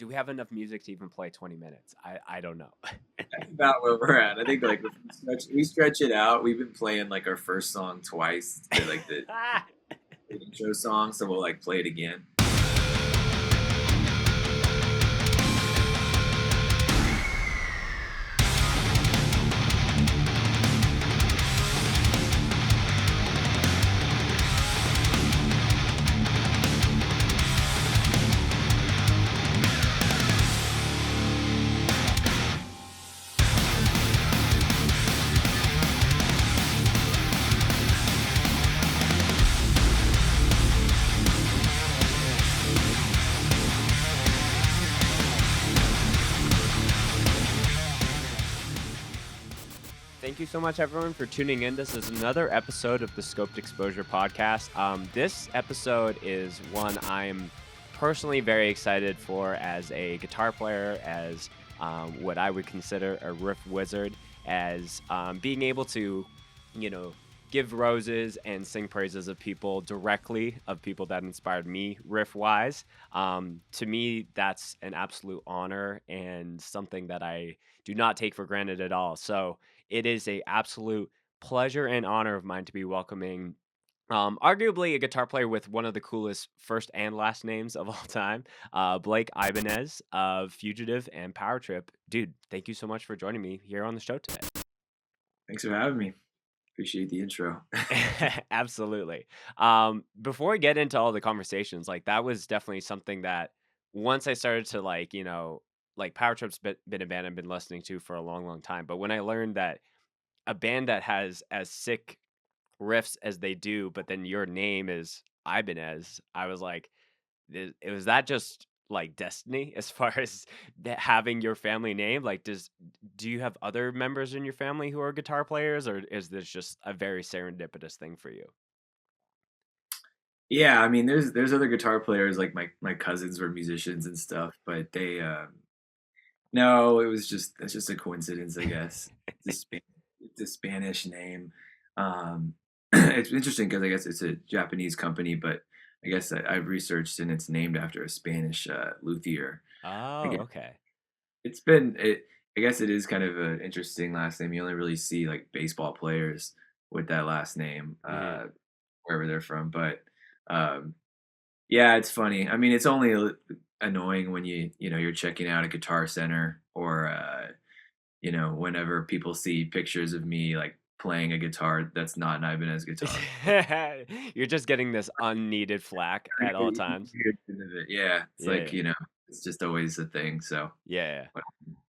do we have enough music to even play 20 minutes? I don't know. That's about where we're at. I think like if we stretch it out. We've been playing like our first song twice, the intro song, so we'll like play it again. Thank you so much, everyone, for tuning in. This is another episode of the Scoped Exposure podcast. This episode is one I'm personally very excited for as a guitar player, as what I would consider a riff wizard, as being able to, give roses and sing praises of people directly, of people that inspired me riff wise. To me, that's an absolute honor and something that I do not take for granted at all. So it is a absolute pleasure and honor of mine to be welcoming arguably a guitar player with one of the coolest first and last names of all time, Blake Ibanez of Fugitive and Power Trip. Dude, thank you so much for joining me here on the show today. Thanks for having me. Appreciate the intro. Absolutely. Before we get into all the conversations, like that was definitely something that once I started to like Power Trip's been a band I've been listening to for a long, long time. But when I learned that a band that has as sick riffs as they do, but then your name is Ibanez, I was like, it was that just like destiny as far as having your family name? Like, do you have other members in your family who are guitar players, or is this just a very serendipitous thing for you? Yeah, I mean, there's other guitar players like my cousins were musicians and stuff, but they no, it's just a coincidence, I guess. It's a Spanish name. It's interesting because I guess it's a Japanese company, but I guess I've researched and it's named after a Spanish luthier. I Oh, guess okay. it's been it. I guess it is kind of an interesting last name. You only really see like baseball players with that last name, Hmm. wherever they're from. But um, yeah, it's funny. I mean, it's only annoying when you're checking out a Guitar Center or whenever people see pictures of me like playing a guitar that's not an Ibanez guitar. You're just getting this unneeded flack at all times. Yeah, it's like Yeah, it's just always a thing. So yeah. but,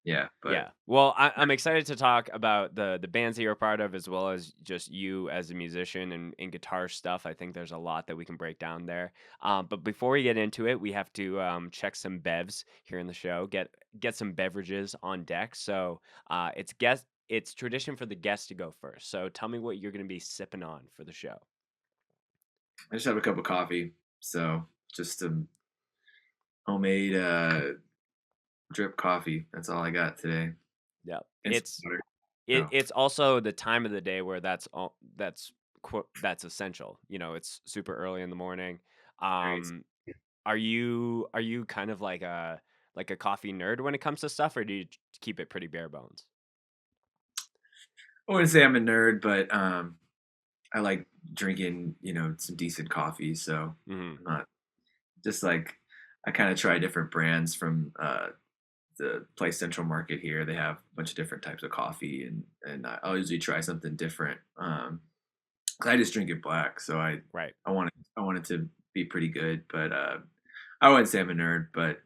yeah, but Yeah. Well, I'm excited to talk about the bands that you're a part of, as well as just you as a musician and guitar stuff. I think there's a lot that we can break down there. But before we get into it, we have to check some bevs here in the show. Get some beverages on deck. So it's tradition for the guest to go first. So tell me what you're going to be sipping on for the show. I just have a cup of coffee. So just some homemade drip coffee. That's all I got today. Yep. And some It's water. it, Oh, it's also the time of the day where that's essential. It's super early in the morning. great. Um, are you kind of like a coffee nerd when it comes to stuff, or do you keep it pretty bare bones? I wouldn't say I'm a nerd, but I like drinking, some decent coffee. So Hmm. I'm not just like I kind of try different brands from the Place Central Market here. They have a bunch of different types of coffee, and I'll usually try something different. 'Cause I just drink it black, so Right. I want it to be pretty good. But I wouldn't say I'm a nerd, but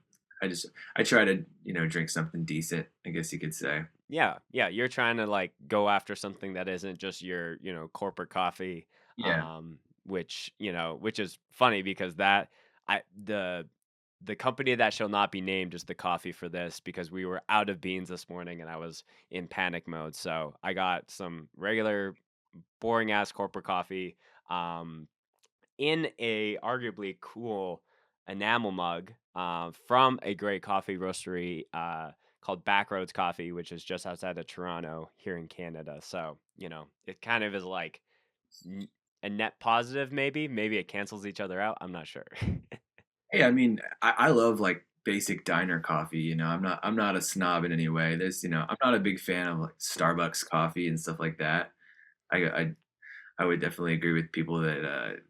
I try to drink something decent. I guess you could say. Yeah, yeah. You're trying to like go after something that isn't just your corporate coffee, Yeah. which is funny because that I the company that shall not be named is the coffee for this because we were out of beans this morning and I was in panic mode. So I got some regular boring ass corporate coffee um, in a arguably cool enamel mug from a great coffee roastery called Backroads Coffee, which is just outside of Toronto here in Canada. So, it kind of is like n- a net positive, maybe. Maybe it cancels each other out. I'm not sure. Hey, I mean, I love like basic diner coffee. I'm not a snob in any way. I'm not a big fan of like Starbucks coffee and stuff like that. I I would definitely agree with people that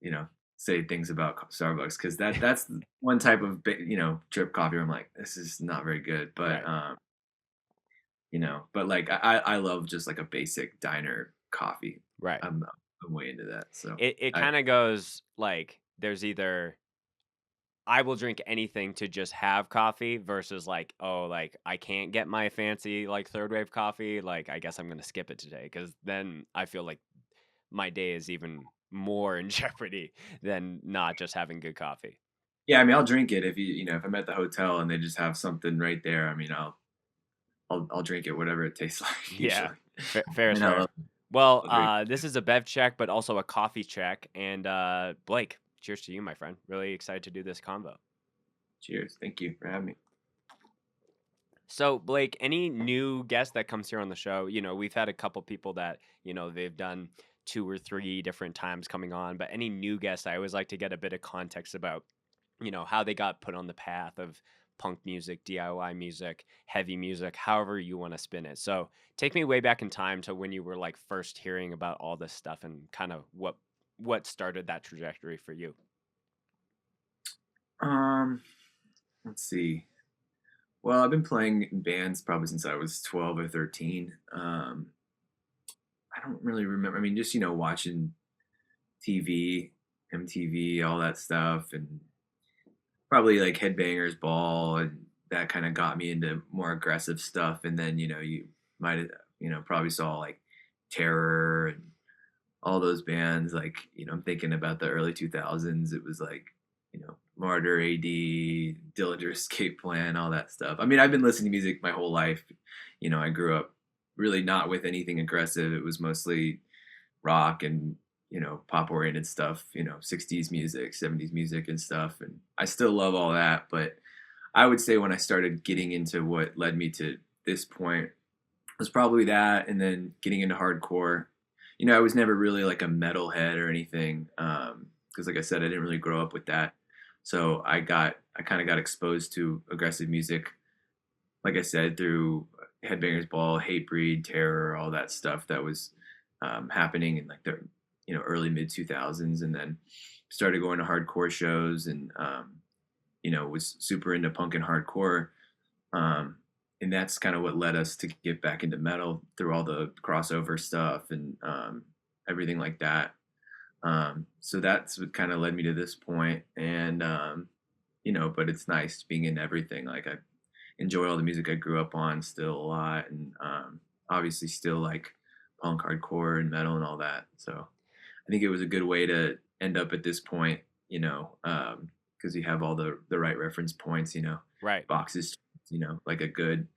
you know, say things about Starbucks because that's the one type of drip coffee where I'm like, this is not very good. But Right. but like I love just like a basic diner coffee. Right. I'm way into that. So It I kind of goes like there's either I will drink anything to just have coffee versus like, oh, like I can't get my fancy like third wave coffee. Like I guess I'm gonna skip it today because then I feel like my day is even more in jeopardy than not just having good coffee. Yeah, I mean I'll drink it if I'm at the hotel and they just have something right there. I mean I'll drink it whatever it tastes like Yeah, usually. fair I is mean I fair. love Well, a great this is a bev check, but also a coffee check. And Blake, cheers to you, my friend. Really excited to do this combo. cheers. Thank you for having me. So, Blake, any new guest that comes here on the show, we've had a couple people that, they've done 2 or 3 different times coming on, but any new guests, I always like to get a bit of context about, how they got put on the path of punk music, DIY music, heavy music, however you want to spin it. So, take me way back in time to when you were like first hearing about all this stuff and kind of what started that trajectory for you. Um, let's see. Well, I've been playing in bands probably since I was 12 or 13. I don't really remember. I mean, just watching TV, MTV, all that stuff, and probably like Headbangers Ball, and that kind of got me into more aggressive stuff. And then you might have probably saw like Terror and all those bands. Like I'm thinking about the early 2000s. It was like Martyr, AD, Dillinger Escape Plan, all that stuff. I mean, I've been listening to music my whole life. I grew up really not with anything aggressive. It was mostly rock and pop oriented stuff, 60s music, 70s music and stuff, and I still love all that. But I would say when I started getting into what led me to this point was probably that, and then getting into hardcore. I was never really like a metalhead or anything, because like I said, I didn't really grow up with that. So I kind of got exposed to aggressive music, like I said, through Headbangers Ball, Hatebreed, Terror, all that stuff that was happening in like the early mid 2000s, and then started going to hardcore shows, and was super into punk and hardcore, and that's kind of what led us to get back into metal through all the crossover stuff and everything like that. So that's what kind of led me to this point, and but it's nice being in everything. Like I enjoy all the music I grew up on still a lot, and obviously still like punk, hardcore, and metal and all that. So I think it was a good way to end up at this point, because you have all the right reference points, Right. boxes, like a good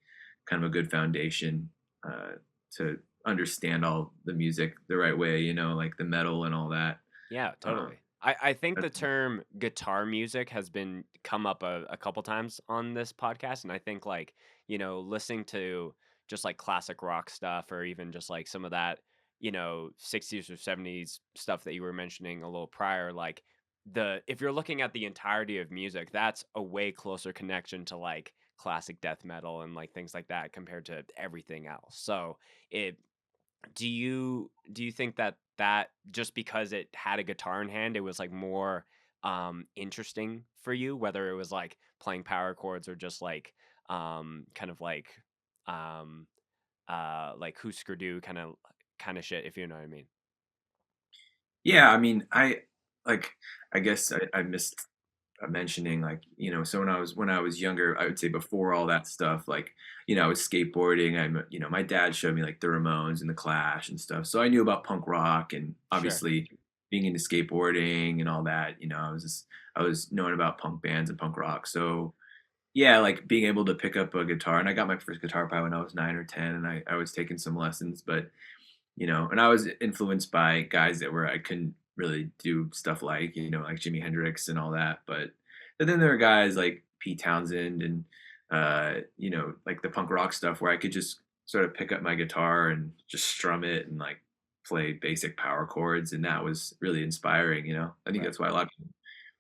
foundation uh, to understand all the music the right way, like the metal and all that. Yeah, Um, totally. I think the that's, term guitar music has been come up a couple times on this podcast, and I think like listening to just like classic rock stuff or even just like some of that 60s or 70s stuff that you were mentioning a little prior, like the if you're looking at the entirety of music, that's a way closer connection to like classic death metal and like things like that compared to everything else. So it do you think that just because it had a guitar in hand, it was like more interesting for you, whether it was like playing power chords or just kind of um like Husker Du kind of shit, if you know what I mean. yeah, I mean, like, I guess I missed mentioning like so when I was younger, I would say before all that stuff, like I was skateboarding. My dad showed me like the Ramones and the Clash and stuff, so I knew about punk rock, and Sure. obviously being into skateboarding and all that, I was knowing about punk bands and punk rock. So yeah, like being able to pick up a guitar, and I got my first guitar probably when I was 9 or 10, and I was taking some lessons, but and I was influenced by guys that were I couldn't really do stuff like, like Jimi Hendrix and all that. But then there are guys like Pete Townsend and like the punk rock stuff where I could just sort of pick up my guitar and just strum it and like play basic power chords, and that was really inspiring. I think Right. that's why a lot of people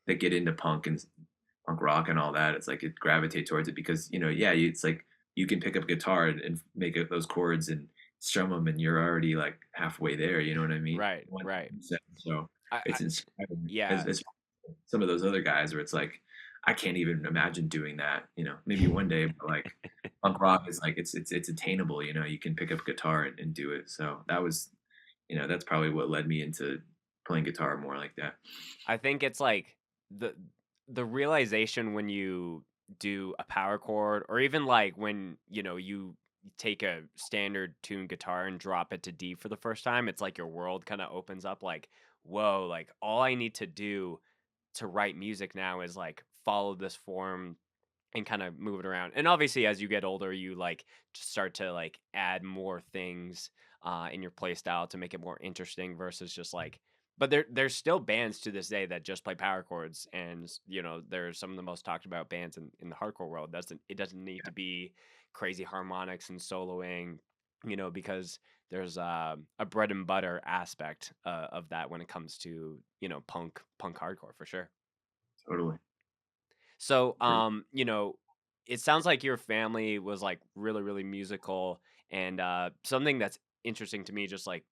that get into punk and punk rock and all that. It's like it gravitate towards it because yeah, it's like you can pick up a guitar and make it those chords and strum them, and you're already like halfway there. You know what I mean? Right, One right. so I it's inspiring yeah, as some of those other guys where it's like I can't even imagine doing that. Maybe one day, but like punk rock is like it's attainable. You can pick up a guitar and do it. So that's probably what led me into playing guitar more like that. I think it's like the the realization when you do a power chord, or even like when, you take a standard tune guitar and drop it to D for the first time, it's like your world kind of opens up like, whoa, like all I need to do to write music now is like follow this form and kind of move it around. And obviously, as you get older, you like just start to like add more things in your play style to make it more interesting versus just like. But there's still bands to this day that just play power chords, and they're some of the most talked about bands in the hardcore world. It doesn't need to be crazy harmonics and soloing, because there's a bread and butter aspect of that when it comes to punk hardcore for sure. Totally. So, For it sounds like your family was like really, really musical, and something that's interesting to me, just like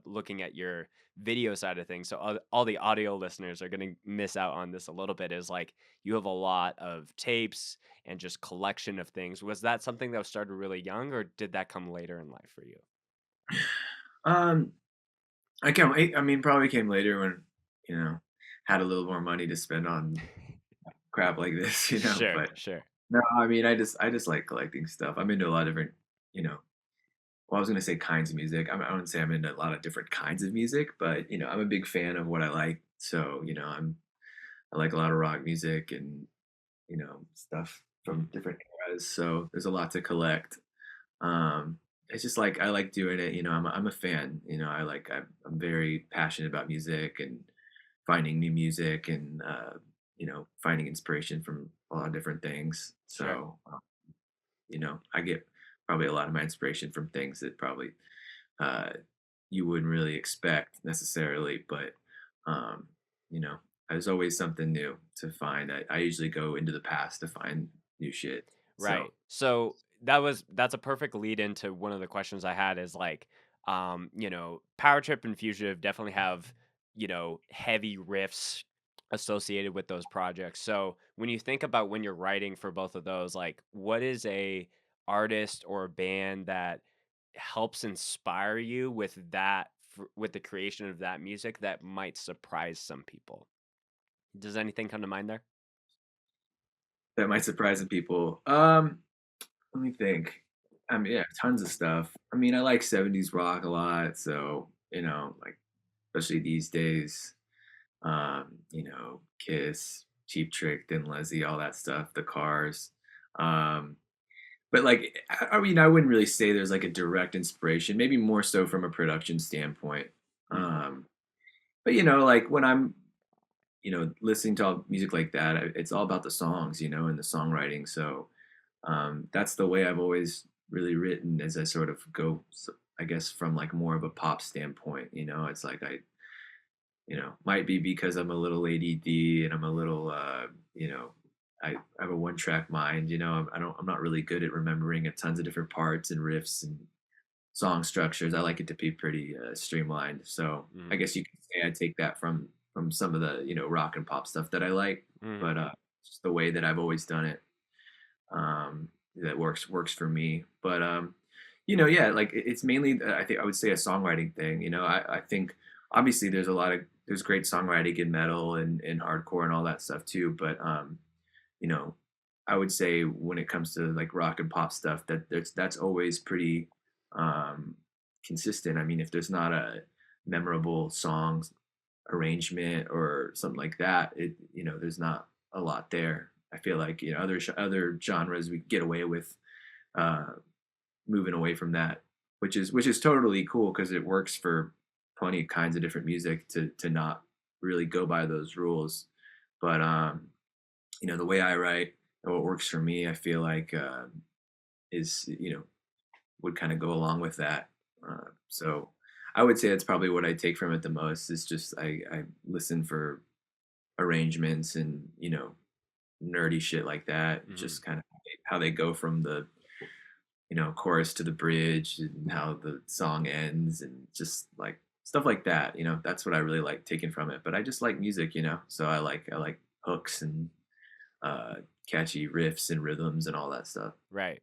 looking at your video side of things. So, all the audio listeners are going to miss out on this a little bit. Is like you have a lot of tapes and just collection of things. Was that something that was started really young, or did that come later in life for you? um, I mean, probably came later when you know had a little more money to spend on crap like this, Sure, But sure. no, I mean, I just like collecting stuff. I'm into a lot of different, you know. Well, I was gonna say kinds of music. I wouldn't say I'm into a lot of different kinds of music, but I'm a big fan of what I like. So I like a lot of rock music and stuff from Mhm. different eras. So there's a lot to collect. Um, it's just like I like doing it. I'm a fan. I'm very passionate about music and finding new music and finding inspiration from a lot of different things. Sure. So I get probably a lot of my inspiration from things that probably uh, you wouldn't really expect necessarily, but um, you know, there's always something new to find. I usually go into the past to find new shit. So Right. So that's a perfect lead into one of the questions I had is like, Power Trip and Fugitive definitely have, heavy riffs associated with those projects. So when you think about when you're writing for both of those, like what is a artist or a band that helps inspire you with with the creation of that music that might surprise some people? Does anything come to mind there? that might surprise some people. Let me think. I mean, yeah, tons of stuff. I mean, I like 70s rock a lot, so like especially these days. Kiss, Cheap Trick, Thin Lizzy, all that stuff, the Cars. Um, but like, I mean, I wouldn't really say there's like a direct inspiration. Maybe more so from a production standpoint. Hmm. Um, but like when I'm listening to all music like that, it's all about the songs, and the songwriting. So that's the way I've always really written as I sort of go, I guess, from like more of a pop standpoint. It's like might be because I'm a little ADD and I'm a little, I have a one track mind. I'm not really good at remembering a tons of different parts and riffs and song structures. I like it to be pretty streamlined. So I Hmm. guess you could say I take that from some of the rock and pop stuff that I like, Hmm. but just the way that I've always done it that works for me. But yeah, like it's mainly I think I would say a songwriting thing. I think obviously there's great songwriting in metal and hardcore and all that stuff too. But you know, I would say when it comes to like rock and pop stuff, that's always pretty um, consistent. I mean, if there's not a memorable song arrangement or something like that, there's not a lot there. I feel like other genres we get away with uh, moving away from that, which is totally cool because it works for plenty of kinds of different music to not really go by those rules. But the way I write and what works for me, I feel like is would kind of go along with that. So I would say that's probably what I take from it the most is just I listen for arrangements and nerdy shit like that. Hmm. Just kind of how they go from the chorus to the bridge and how the song ends and just like stuff like that. That's what I really like taking from it. But I just like music, so I like hooks and uh, catchy riffs and rhythms and all that stuff. Right.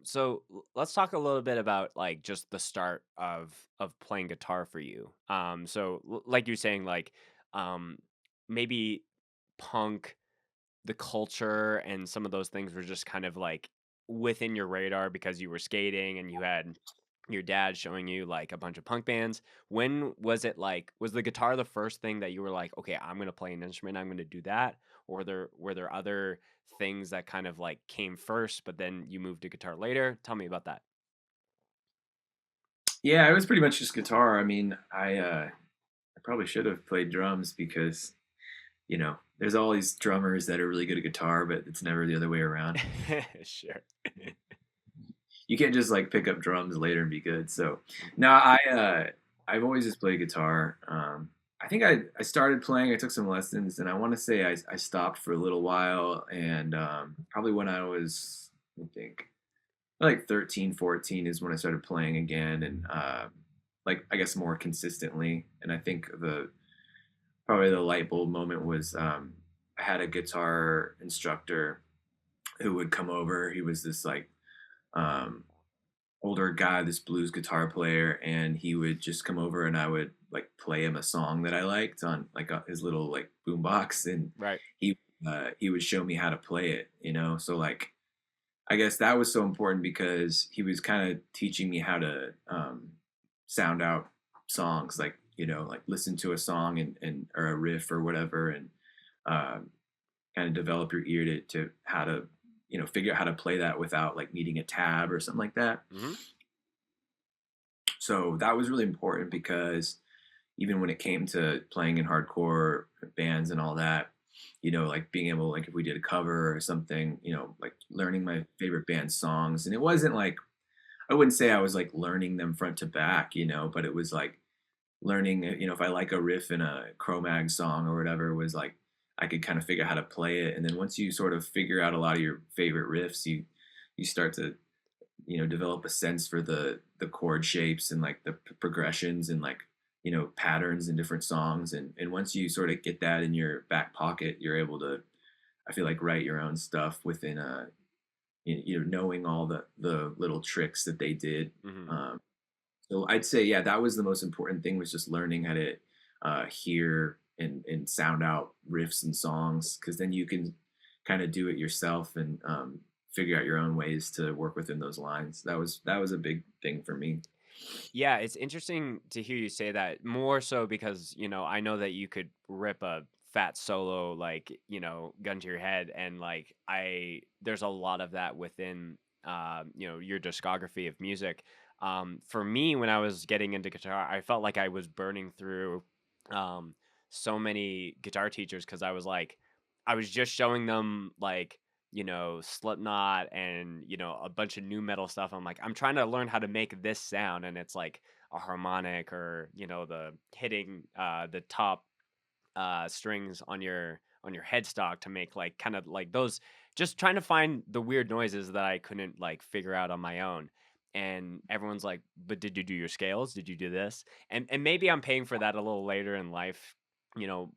So let's talk a little bit about like just the start of playing guitar for you. Like you're saying, like um, maybe punk, the culture, and some of those things were just kind of like within your radar because you were skating and you had your dad showing you like a bunch of punk bands. When was it like was the guitar the first thing that you were like, okay, I'm gonna play an instrument, I'm gonna do that? Or were there other things that kind of like came first, but then you moved to guitar later? Tell me about that. Yeah, it was pretty much just guitar. I mean, I probably should have played drums because there's all these drummers that are really good at guitar, but it's never the other way around. Sure. You can't just like pick up drums later and be good. So Mm. no, I've always just played guitar. I think I started playing. I took some lessons, and I want to say I stopped for a little while, and probably when I was I think like 13, 14 is when I started playing again, and like I guess more consistently. And I think the probably the light bulb moment was I had a guitar instructor who would come over. He was this like um, older guy, this blues guitar player, and he would just come over and I would like play him a song that I liked on like his little like boombox, and Right. he would show me how to play it. So like I guess that was so important because he was kind of teaching me how to sound out songs, like listen to a song and or a riff or whatever, and um, kind of develop your ear to how to figure out how to play that without like needing a tab or something like that. Hmm. So that was really important because even when it came to playing in hardcore bands and all that, like being able, like if we did a cover or something, like learning my favorite band songs. And it wasn't like, I wouldn't say I was like learning them front to back, but it was like learning, if I like a riff in a Cro-Mag song or whatever, it was like I could kind of figure out how to play it. And then once you sort of figure out a lot of your favorite riffs, you start to develop a sense for the chord shapes and like the progressions and like patterns in different songs, and once you sort of get that in your back pocket, you're able to, I feel like, write your own stuff within a knowing all the little tricks that they did. Hmm. So I'd say, yeah, that was the most important thing, was just learning how to hear and sound out riffs and songs, because then you can kind of do it yourself and figure out your own ways to work within those lines. That was a big thing for me. Yeah, it's interesting to hear you say that more so because, I know that you could rip a fat solo, like, gun to your head. And like, there's a lot of that within, your discography of music. For me, when I was getting into guitar, I felt like I was burning through, um, so many guitar teachers because I was just showing them like, Slipknot and, a bunch of new metal stuff. I'm like, I'm trying to learn how to make this sound. And it's like a harmonic or, the hitting the top strings on your headstock to make like kind of like those, just trying to find the weird noises that I couldn't like figure out on my own. And everyone's like, but did you do your scales? Did you do this? And maybe I'm paying for that a little later in life,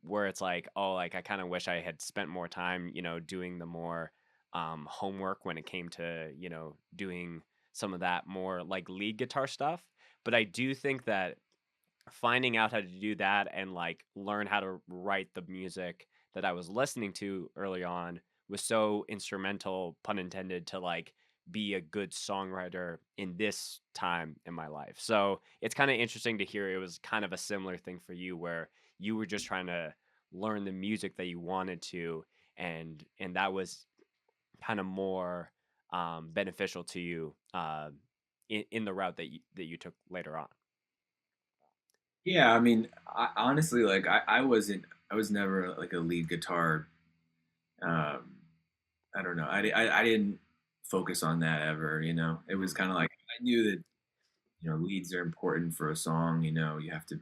where it's like, oh, like I kind of wish I had spent more time, doing the more homework when it came to, doing some of that more like lead guitar stuff. But I do think that finding out how to do that and like learn how to write the music that I was listening to early on was so instrumental, pun intended, to like be a good songwriter in this time in my life. So it's kind of interesting to hear it was kind of a similar thing for you where you were just trying to learn the music that you wanted to, and that was kind of more beneficial to you in the route that you took later on. Yeah, I mean, honestly, like I was never like a lead guitar. Um, I don't know. I didn't focus on that ever. It was Mhm. kind of like I knew that leads are important for a song. You have to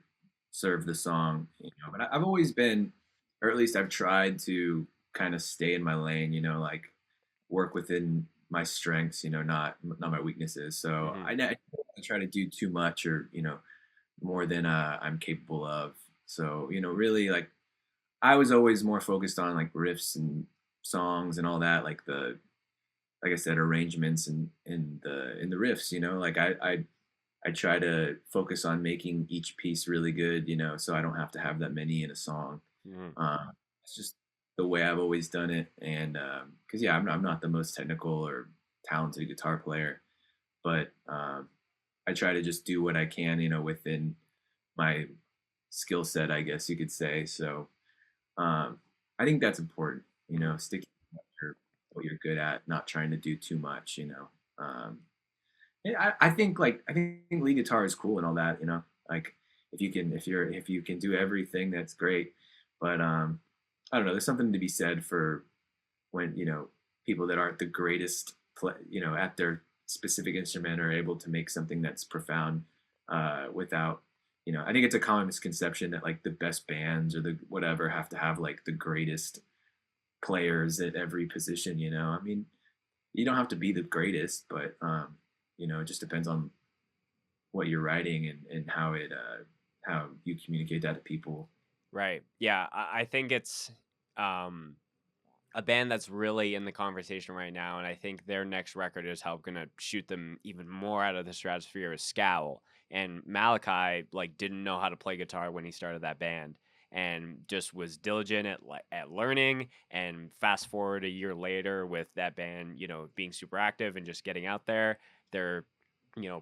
serve the song. But I've always been, or at least I've tried to. kind of stay in my lane, like work within my strengths, not my weaknesses. So Hmm. I don't try to do too much or, more than I'm capable of. So, really like I was always more focused on like riffs and songs and all that, like I said, arrangements and in the riffs, like I try to focus on making each piece really good, so I don't have to have that many in a song. Hmm. It's just the way I've always done it, and because yeah, I'm not the most technical or talented guitar player, but I try to just do what I can, within my skill set, I guess you could say. So I think that's important, Hmm. sticking to what you're good at, not trying to do too much. Um, yeah, I think lead guitar is cool and all that, like if you can do everything, that's great. But I don't know, there's something to be said for when, people that aren't the greatest play, at their specific instrument are able to make something that's profound without, I think it's a common misconception that like the best bands or the whatever have to have like the greatest players at every position, I mean, you don't have to be the greatest, but it just depends on what you're writing and how you communicate that to people. Right. Yeah. I think it's um, a band that's really in the conversation right now, and I think their next record is how gonna shoot them even more out of the stratosphere is Scowl. And Malachi like didn't know how to play guitar when he started that band, and just was diligent at learning. And fast forward a year later with that band, being super active and just getting out there, they're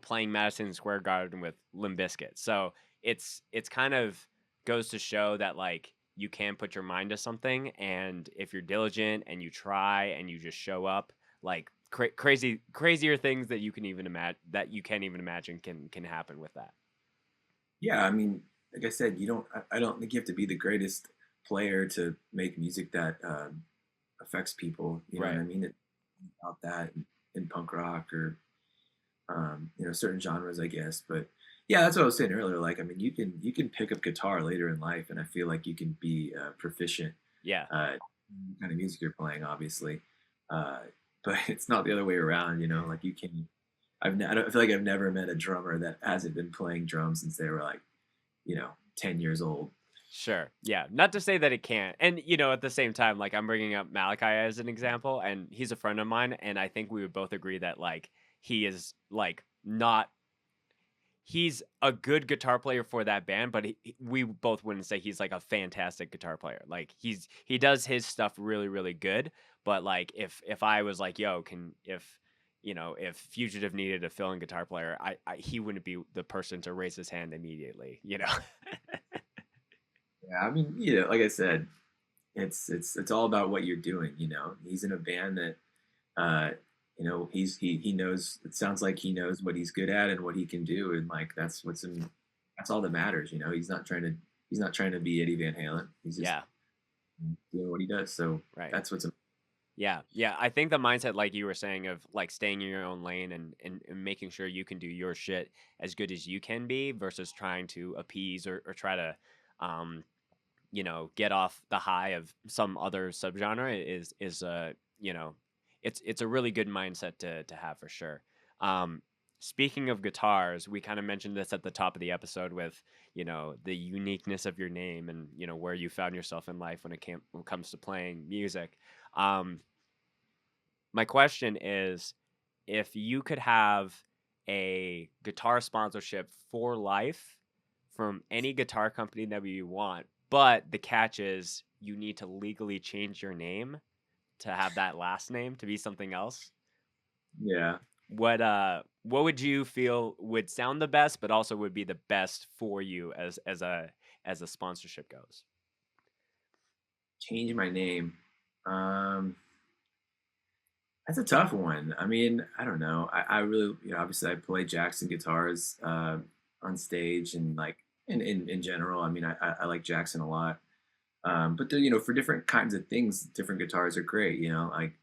playing Madison Square Garden with Limp Bizkit. So it's kind of goes to show that like you can put your mind to something, and if you're diligent and you try and you just show up, like crazier things that you can even imagine that you can't even imagine can happen with that. Yeah, I mean, like I said, I don't think you have to be the greatest player to make music that affects people. You know what Right. I mean? It's about that in punk rock or certain genres, I guess. But yeah, that's what I was saying earlier. Like, I mean, you can pick up guitar later in life, and I feel like you can be proficient Yeah. in the kind of music you're playing, obviously. Uh, but it's not the other way around. Like you can. I feel like I've never met a drummer that hasn't been playing drums since they were like 10 years old. Sure. Yeah. Not to say that it can't. And, at the same time, like I'm bringing up Malachi as an example, and he's a friend of mine. And I think we would both agree that, like, he is, like, not, he's a good guitar player for that band, but we both wouldn't say he's like a fantastic guitar player. Like, he does his stuff really, really good. But, like, if I was like, yo, if Fugitive needed a fill in guitar player, he wouldn't be the person to raise his hand immediately. Yeah, I mean, like I said, it's all about what you're doing. He's in a band that uh, he knows. It sounds like he knows what he's good at and what he can do, and like that's all that matters. He's not trying to be Eddie Van Halen. He's just Yeah. doing what he does. So Right. that's what's Yeah, yeah. I think the mindset, like you were saying, of like staying in your own lane and making sure you can do your shit as good as you can be versus trying to appease or try to, um, get off the high of some other subgenre is it's a really good mindset to have for sure. Um, Speaking of guitars, we kind of mentioned this at the top of the episode with the uniqueness of your name and where you found yourself in life when it comes to playing music. Um, my question is, if you could have a guitar sponsorship for life from any guitar company that you want, but the catch is you need to legally change your name to have that last name to be something else. yeah. What would you feel would sound the best, but also would be the best for you as a sponsorship goes? Change my name. Um, that's a tough one. I mean, I don't know. I really, obviously I play Jackson guitars on stage and like in general. I mean, I like Jackson a lot. But for different kinds of things, different guitars are great. Like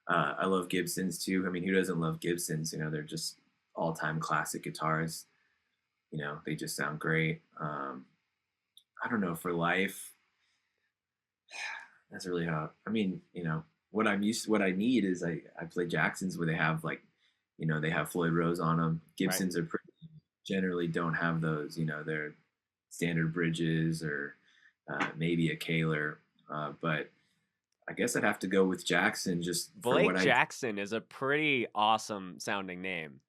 I love Gibsons too. I mean, who doesn't love Gibsons? They're just all-time classic guitars. They just sound great. I don't know, for life. That's really hot. I mean, what I need is I play Jacksons where they have like, they have Floyd Rose on them. Right. Gibsons are pretty generally don't have those. They're standard bridges or maybe a Kaler. But I guess I'd have to go with Jackson just for Blake what I Jackson is a pretty awesome sounding name.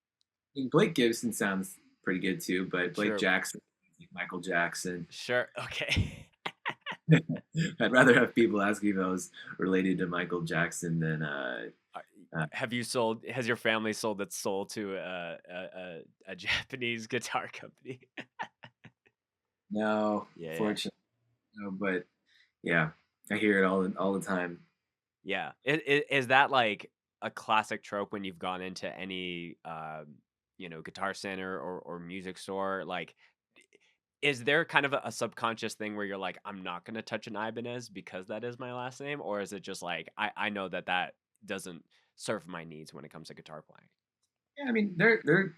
think. Blake Gibson sounds pretty good too, but Blake True. Jackson, like Michael Jackson. Sure. Okay. I'd rather have people ask me if I was related to Michael Jackson than Are- uh, has your family sold its soul to a Japanese guitar company? no, Yeah, yeah. fortunately, no. But yeah, I hear it all the time. Yeah. Is that like a classic trope when you've gone into any guitar center or music store? Like, is there kind of a subconscious thing where you're like, I'm not gonna touch an Ibanez because that is my last name, or is it just like I know that that doesn't serve my needs when it comes to guitar playing? Yeah, I mean they're great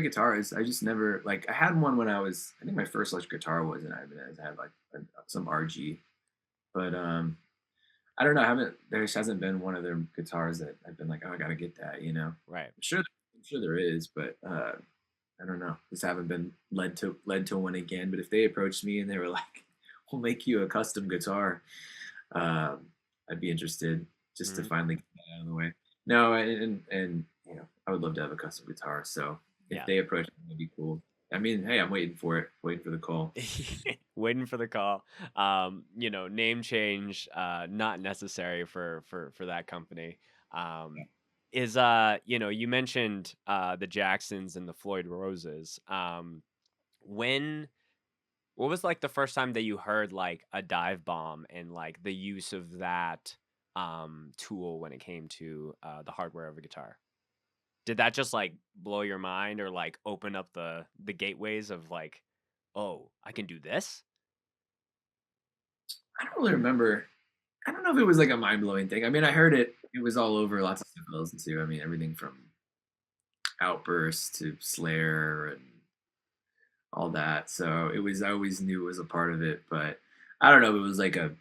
guitarists. I just never like I had one when I think my first electric guitar was an Ibanez. I had like some RG, but I don't know. I haven't there just hasn't been one of their guitars that I've been like, oh, I gotta get that. Right. I'm sure there is, but I don't know. Just haven't been led to one again. But if they approached me and they were like, "We'll make you a custom guitar," I'd be interested just to Hmm. finally get that out of the way. No, and I would love to have a custom guitar. So if Yeah. they approach me, that'd be cool. I mean, hey, I'm waiting for it, waiting for the call. Waiting for the call. Name change not necessary for that company. Um, is you mentioned the Jacksons and the Floyd Roses. When what was like the first time that you heard like a dive bomb and like the use of that tool when it came to the hardware of a guitar? Did that just like blow your mind or like open up the gateways of like, oh, I can do this? I don't really remember. I don't know if it was like a mind blowing thing. I mean, I heard it. It was all over lots of stuff I listened to. I mean, everything from Outburst to Slayer and all that. So it was I always knew it was a part of it, but I don't know if it was like a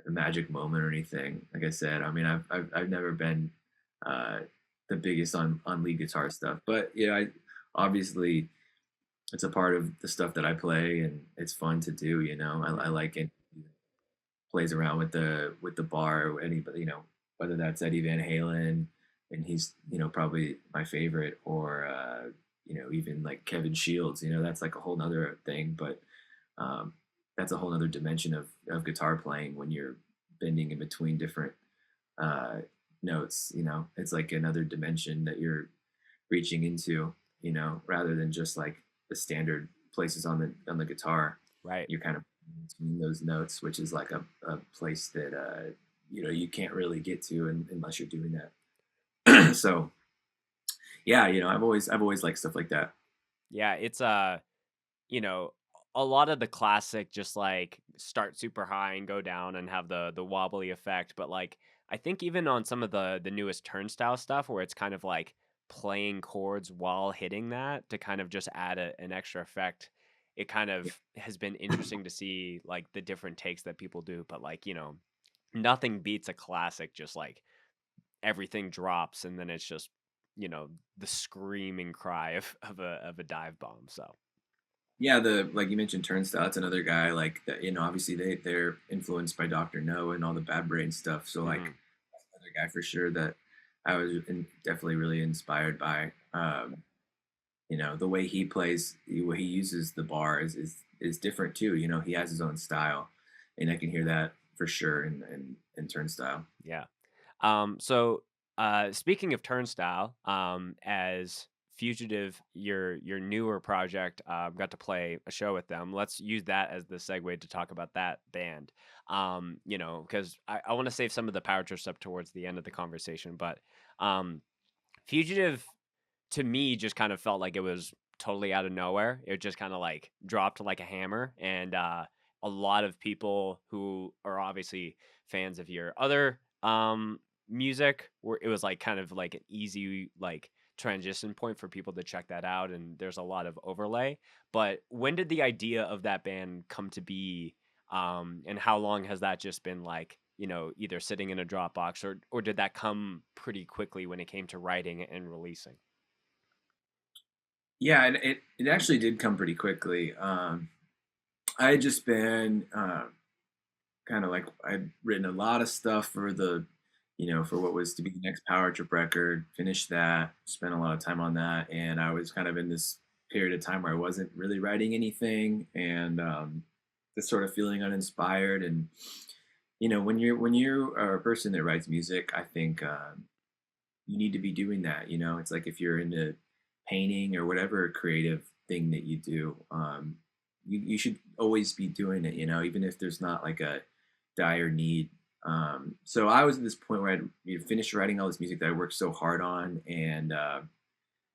magic moment or anything. Like I said, I mean, I've never been uh, the biggest on lead guitar stuff, but I obviously it's a part of the stuff that I play, and it's fun to do. I like it. Plays around with the bar, anybody, whether that's Eddie Van Halen, and he's probably my favorite, or even like Kevin Shields. That's like a whole nother thing, but um, that's a whole other dimension of guitar playing when you're bending in between different uh, notes. It's like another dimension that you're reaching into. Rather than just like the standard places on the guitar. Right. You're kind of between those notes, which is like a place that you can't really get to unless you're doing that. So yeah, I've always liked stuff like that. Yeah, it's you know, a lot of the classic just like start super high and go down and have the wobbly effect, but like I think even on some of the newest turnstile stuff where it's kind of like playing chords while hitting that to kind of just add an extra effect, it kind of has been interesting to see like the different takes that people do, but like, nothing beats a classic just like everything drops and then it's just, you know, the screaming cry of a dive bomb. So, Yeah, the like you mentioned, Turnstile. That's another guy like that. Obviously they're influenced by Doctor No and all the Bad Brain stuff. So like mhm. that's another guy for sure that I was definitely really inspired by. The way he plays, the way he uses the bar is different too. He has his own style, and I can hear that for sure in Turnstile. Yeah. So speaking of Turnstile, as Fugitive, your newer project, got to play a show with them. Let's use that as the segue to talk about that band. Because I want to save some of the power trip stuff towards the end of the conversation, but um, Fugitive to me just kind of felt like it was totally out of nowhere. It just kind of like dropped like a hammer, and a lot of people who are obviously fans of your other music were it was like kind of like an easy like transition point for people to check that out, and there's a lot of overlay. But when did the idea of that band come to be, and how long has that just been like either sitting in a Dropbox, or did that come pretty quickly when it came to writing and releasing? Yeah, and it actually did come pretty quickly. I had just been kind of like I'd written a lot of stuff for for what was to be the next power trip record. Finished that, spent a lot of time on that, and I was kind of in this period of time where I wasn't really writing anything, and just sort of feeling uninspired. And when you are a person that writes music, I think you need to be doing that. It's like if you're into painting or whatever creative thing that you do, you should always be doing it, even if there's not like a dire need. So I was at this point where I'd finished writing all this music that I worked so hard on, and that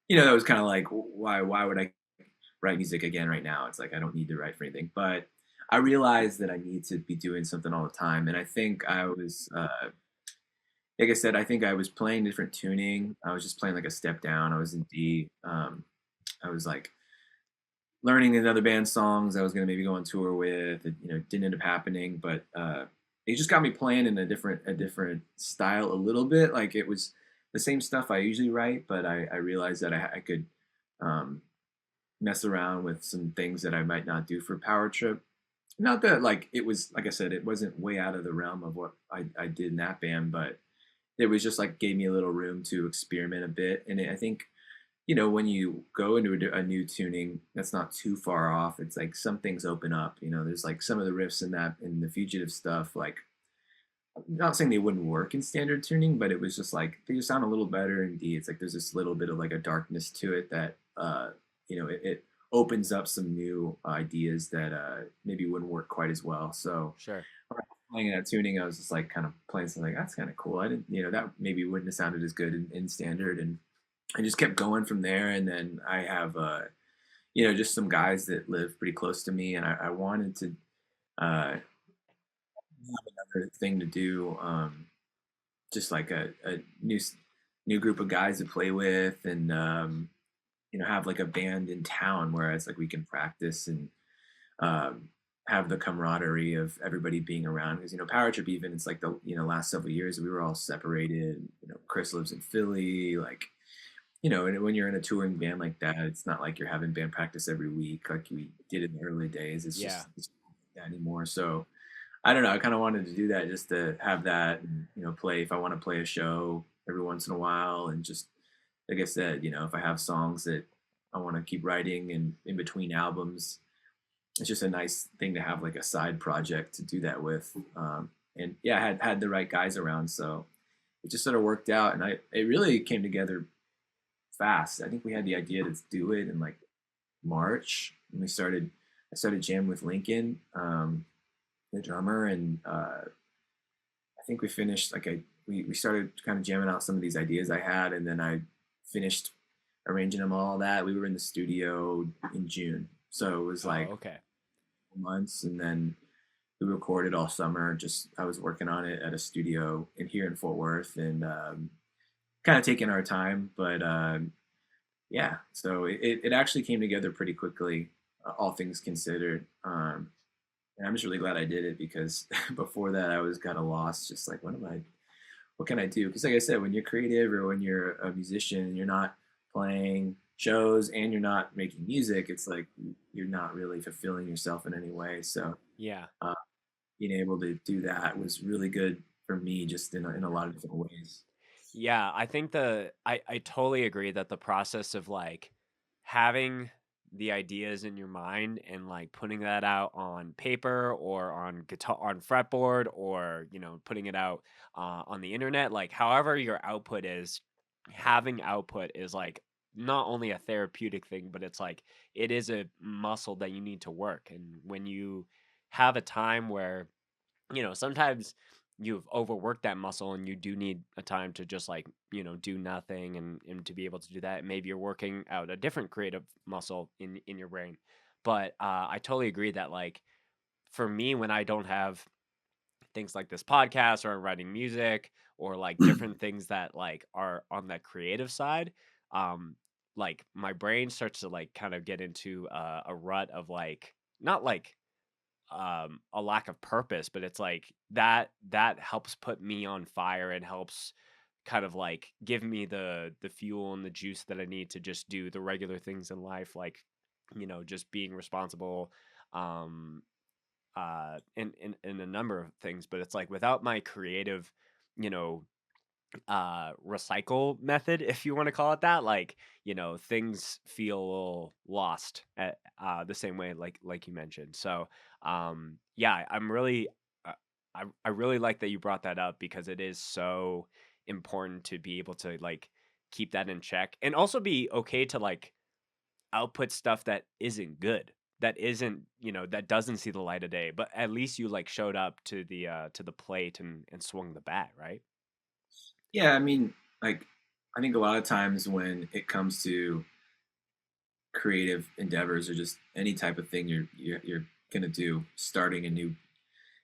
was kind of like, why would I write music again right now? It's like I don't need to write for anything, but I realized that I need to be doing something all the time, and I think I was like I said, I think I was playing different tuning. I was just playing like a step down. I was in D. I was like learning another band's songs I was gonna maybe go on tour with. It, didn't end up happening, but it just got me playing in a different style a little bit. Like it was the same stuff I usually write, but I realized that I could um, mess around with some things that I might not do for Power Trip. Not that like it was like I said, it wasn't way out of the realm of what I did in that band, but it was just like gave me a little room to experiment a bit. And I think when you go into a new tuning that's not too far off, it's like some things open up. There's like some of the riffs in the fugitive stuff, like I'm not saying they wouldn't work in standard tuning, but it was just like they just sound a little better in D. It's like there's this little bit of like a darkness to it that it opens up some new ideas that maybe wouldn't work quite as well. So Sure. when I was playing that tuning, I was just like kind of playing something like that's kind of cool. I didn't, that maybe wouldn't have sounded as good in standard, and I just kept going from there. And then I have just some guys that live pretty close to me, and I wanted to have another thing to do, just like a new group of guys to play with, and have like a band in town where it's like we can practice and um, have the camaraderie of everybody being around. Because Power Trip, even it's like the last several years we were all separated. Chris lives in Philly, like and when you're in a touring band like that, it's not like you're having band practice every week like we did in the early days. Yeah. It's not like that anymore. So I don't know. I kind of wanted to do that just to have that, and, play if I want to play a show every once in a while, and just like I said, if I have songs that I want to keep writing and in between albums, it's just a nice thing to have like a side project to do that with. And yeah, I had the right guys around, so it just sort of worked out, and it really came together fast. I think we had the idea to do it in like March, and I started jamming with Lincoln, the drummer, and I think we finished like we started kind of jamming out some of these ideas I had, and then I finished arranging them all that. We were in the studio in June, so it was Oh, like okay. months, and then we recorded all summer. Just I was working on it at a studio in here in Fort Worth, and kind of taking our time, but yeah. So it actually came together pretty quickly, all things considered. And I'm just really glad I did it because before that I was kind of lost, just like what can I do? Because like I said, when you're creative or when you're a musician and you're not playing shows and you're not making music, it's like you're not really fulfilling yourself in any way. So Yeah. uh, being able to do that was really good for me, just in a lot of different ways. Yeah, I think I totally agree that the process of like having the ideas in your mind and like putting that out on paper or on guitar on fretboard, or putting it out on the internet, like however your output is, having output is like not only a therapeutic thing, but it's like it is a muscle that you need to work. And when you have a time where sometimes you've overworked that muscle and you do need a time to just like, do nothing, and to be able to do that, maybe you're working out a different creative muscle in your brain. But I totally agree that like for me, when I don't have things like this podcast or I'm writing music or like different things that like are on that creative side, um like my brain starts to like kind of get into a rut of like not like a lack of purpose, but it's like that helps put me on fire and helps kind of like give me the fuel and the juice that I need to just do the regular things in life, like just being responsible, um in a number of things. But it's like without my creative, you know recycle method, if you want to call it that, like things feel a little lost at the same way, like you mentioned. So yeah, I'm really I really like that you brought that up, because it is so important to be able to like keep that in check, and also be okay to like output stuff that isn't good, that isn't, that doesn't see the light of day, but at least you like showed up to the plate and swung the bat, right? Yeah, I mean, like, I think a lot of times when it comes to creative endeavors or just any type of thing you're gonna do, starting a new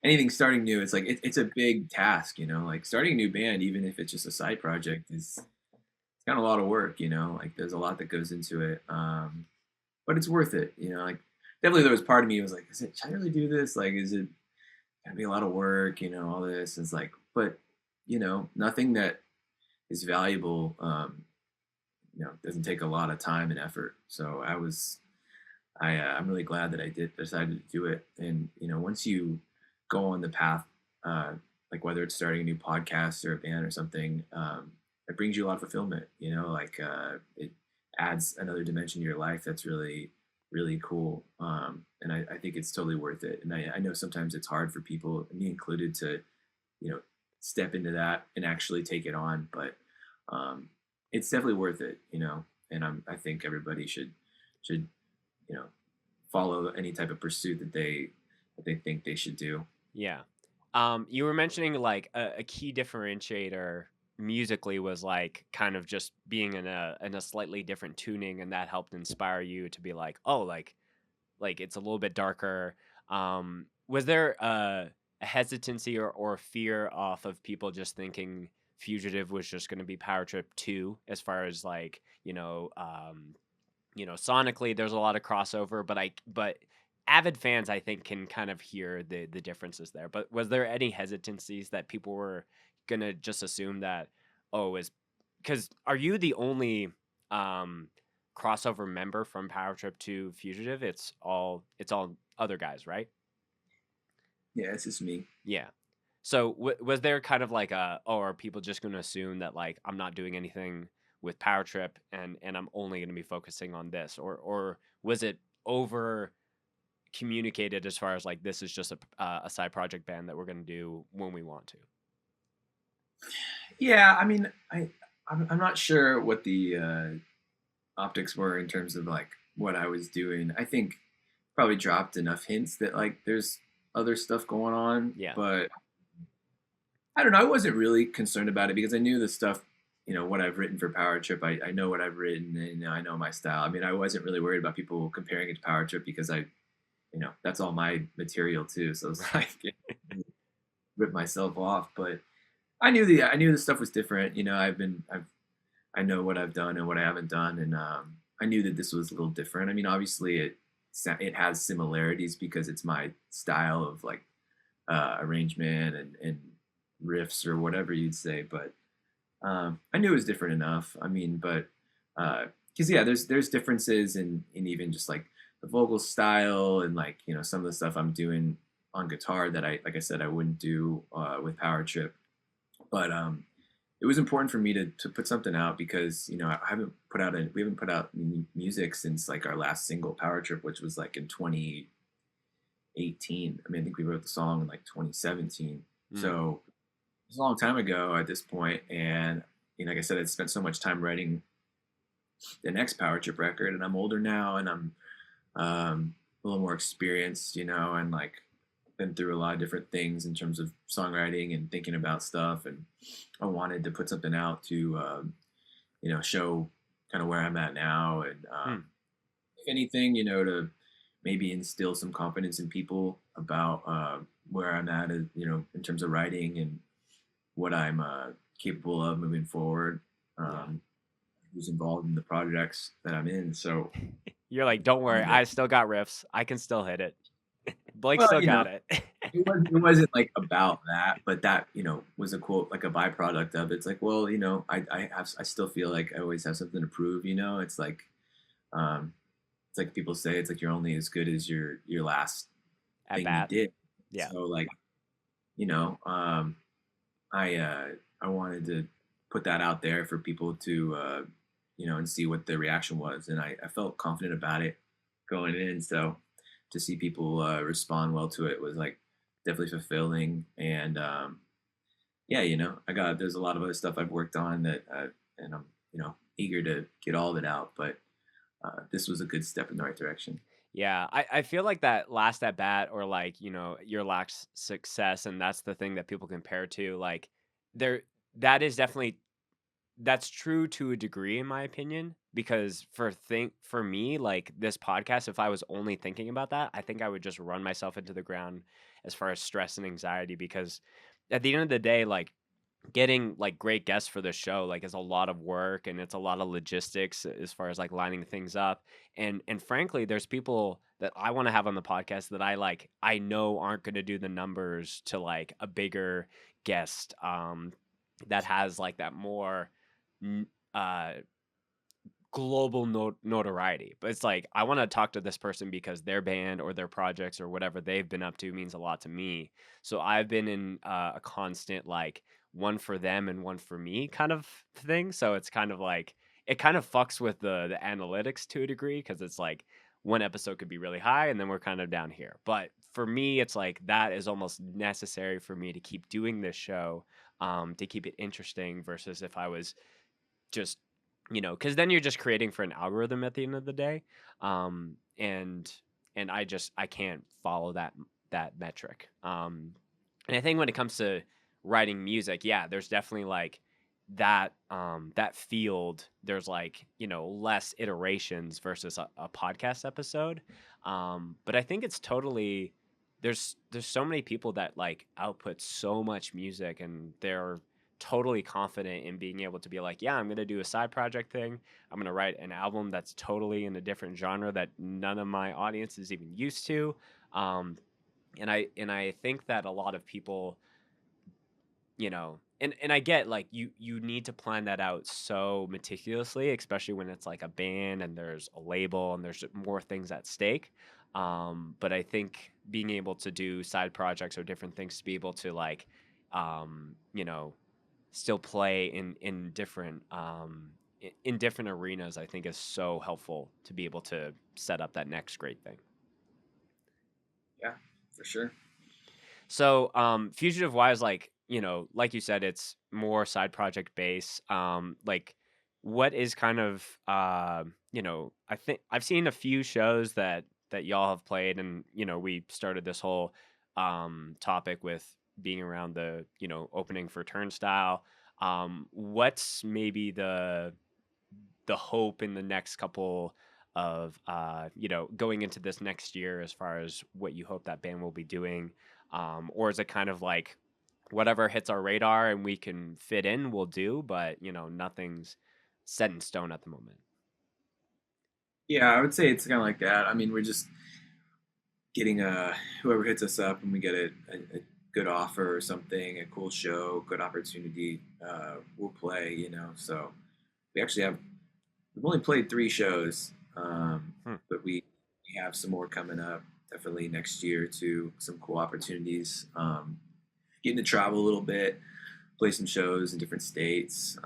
anything starting new, it's like it's a big task, like starting a new band, even if it's just a side project, is it's kind of a lot of work, like there's a lot that goes into it. But it's worth it, like definitely there was part of me was like, should I really do this? Like, is it gonna be a lot of work, all this? It's like, but nothing that is valuable, doesn't take a lot of time and effort. So I'm really glad that I did decided to do it. And once you go on the path, uh, like whether it's starting a new podcast or a band or something, it brings you a lot of fulfillment. Like it adds another dimension to your life that's really really cool. And I think it's totally worth it. And I know sometimes it's hard for people, me included, to you know step into that and actually take it on, but um, it's definitely worth it. And I think everybody should you know follow any type of pursuit that they think they should do. Yeah. You were mentioning like a key differentiator musically was like kind of just being in a slightly different tuning, and that helped inspire you to be like, oh, like it's a little bit darker. Was there a hesitancy or fear off of people just thinking Fugitive was just going to be Power Trip 2, as far as like, sonically there's a lot of crossover, but avid fans, I think, can kind of hear the differences there. But was there any hesitancies that people were gonna just assume that, oh, is because are you the only um crossover member from Power Trip to Fugitive? It's all other guys, right? Yeah, it's just me. Yeah. So was there kind of like oh, are people just going to assume that like I'm not doing anything with Power Trip, and I'm only going to be focusing on this, or was it over communicated as far as like this is just a side project band that we're going to do when we want to? Yeah, I mean, I'm not sure what the optics were in terms of like what I was doing. I think probably dropped enough hints that like there's other stuff going on, Yeah. but I don't know. I wasn't really concerned about it because I knew the stuff, what I've written for Power Trip. I know what I've written, and I know my style. I mean, I wasn't really worried about people comparing it to Power Trip because that's all my material too. So it's Right. like rip myself off. But I knew the stuff was different. I know what I've done and what I haven't done, and I knew that this was a little different. I mean, obviously it has similarities because it's my style of like arrangement and riffs or whatever you'd say. But I knew it was different enough. I mean, but because yeah, there's differences in even just like the vocal style and like some of the stuff I'm doing on guitar that like I said I wouldn't do with Power Trip. But it was important for me to put something out because we haven't put out music since like our last single Power Trip, which was like in 2018. I mean, I think we wrote the song in like 2017. Mm. So it's a long time ago at this point, and like I said, I spent so much time writing the next Power Trip record, and I'm older now, and I'm a little more experienced, and like been through a lot of different things in terms of songwriting and thinking about stuff, and I wanted to put something out to show kind of where I'm at now, and Hmm. if anything, to maybe instill some confidence in people about where I'm at, in terms of writing and what I'm capable of moving forward. Yeah. Who's involved in the projects that I'm in. So You're like, don't worry, wanted to, I still got riffs. I can still hit it. Blake Well, still got it. it wasn't like about that, but that, was a quote, like a byproduct of it. It's like, well, I still feel like I always have something to prove, um, it's like people say, it's like you're only as good as your last At thing you bat. did. Yeah. So like, you know, um, I wanted to put that out there for people to and see what the reaction was, and I felt confident about it going in. So to see people respond well to it was like definitely fulfilling, and yeah, I got there's a lot of other stuff I've worked on that, and I'm eager to get all of it out, but this was a good step in the right direction. Yeah, I feel like that last at bat or like, your last success, and that's the thing that people compare to, like there that is definitely that's true to a degree in my opinion because for me, like this podcast, if I was only thinking about that, I think I would just run myself into the ground as far as stress and anxiety because at the end of the day, like getting like great guests for the show like is a lot of work and it's a lot of logistics as far as like lining things up and frankly there's people that I want to have on the podcast that I know aren't going to do the numbers to like a bigger guest that has like that more n- uh global notoriety. But it's like I want to talk to this person because their band or their projects or whatever they've been up to means a lot to me. So I've been in a constant like one for them and one for me kind of thing. So it's kind of like it kind of fucks with the analytics to a degree because it's like one episode could be really high and then we're kind of down here. But for me, it's like that is almost necessary for me to keep doing this show, to keep it interesting versus if I was just because then you're just creating for an algorithm at the end of the day, and I can't follow that metric. And I think when it comes to writing music, yeah, there's definitely like that field. There's like less iterations versus a podcast episode, but I think it's totally there's so many people that like output so much music and they're totally confident in being able to be like, yeah, I'm going to do a side project thing. I'm going to write an album that's totally in a different genre that none of my audience is even used to. Um, and I think that a lot of people, and I get like you need to plan that out so meticulously, especially when it's like a band and there's a label and there's more things at stake. But I think being able to do side projects or different things to be able to like, um, you know, still play in different in different arenas, I think is so helpful to be able to set up that next great thing. Yeah, for sure. So, fugitive wise, like like you said, it's more side project base. Like, what is kind of I think I've seen a few shows that y'all have played, and we started this whole topic with being around the opening for Turnstile. What's maybe the hope in the next couple of going into this next year as far as what you hope that band will be doing, or is it kind of like whatever hits our radar and we can fit in we'll do, but nothing's set in stone at the moment? Yeah, I would say it's kind of like that. I mean, we're just getting whoever hits us up and we get a good offer or something, a cool show, good opportunity, we'll play. So we actually we've only played 3 shows, Hmm. but we have some more coming up. Definitely next year too. Some cool opportunities. Getting to travel a little bit, play some shows in different states.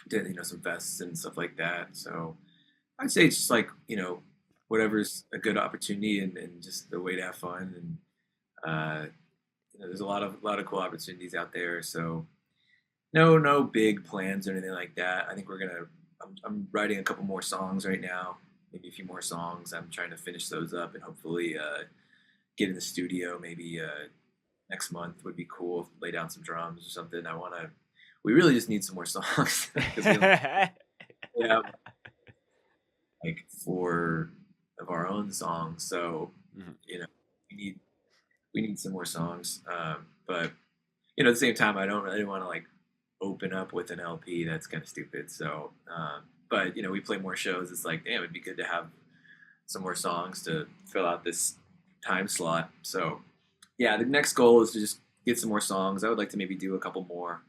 Did some fests and stuff like that. So I'd say it's just like whatever's a good opportunity and just the way to have fun and there's a lot of cool opportunities out there. So no big plans or anything like that. I think I'm writing a couple more songs right now, maybe a few more songs. I'm trying to finish those up and hopefully get in the studio maybe next month would be cool. Lay down some drums or something. We really just need some more songs because we have like 4 of our own songs. So Mhm. you know we need some more songs. But at the same time, I don't really want to like open up with an LP. That's kind of stupid. So, but we play more shows. It's like, damn, it'd be good to have some more songs to fill out this time slot. So yeah, the next goal is to just get some more songs. I would like to maybe do a couple more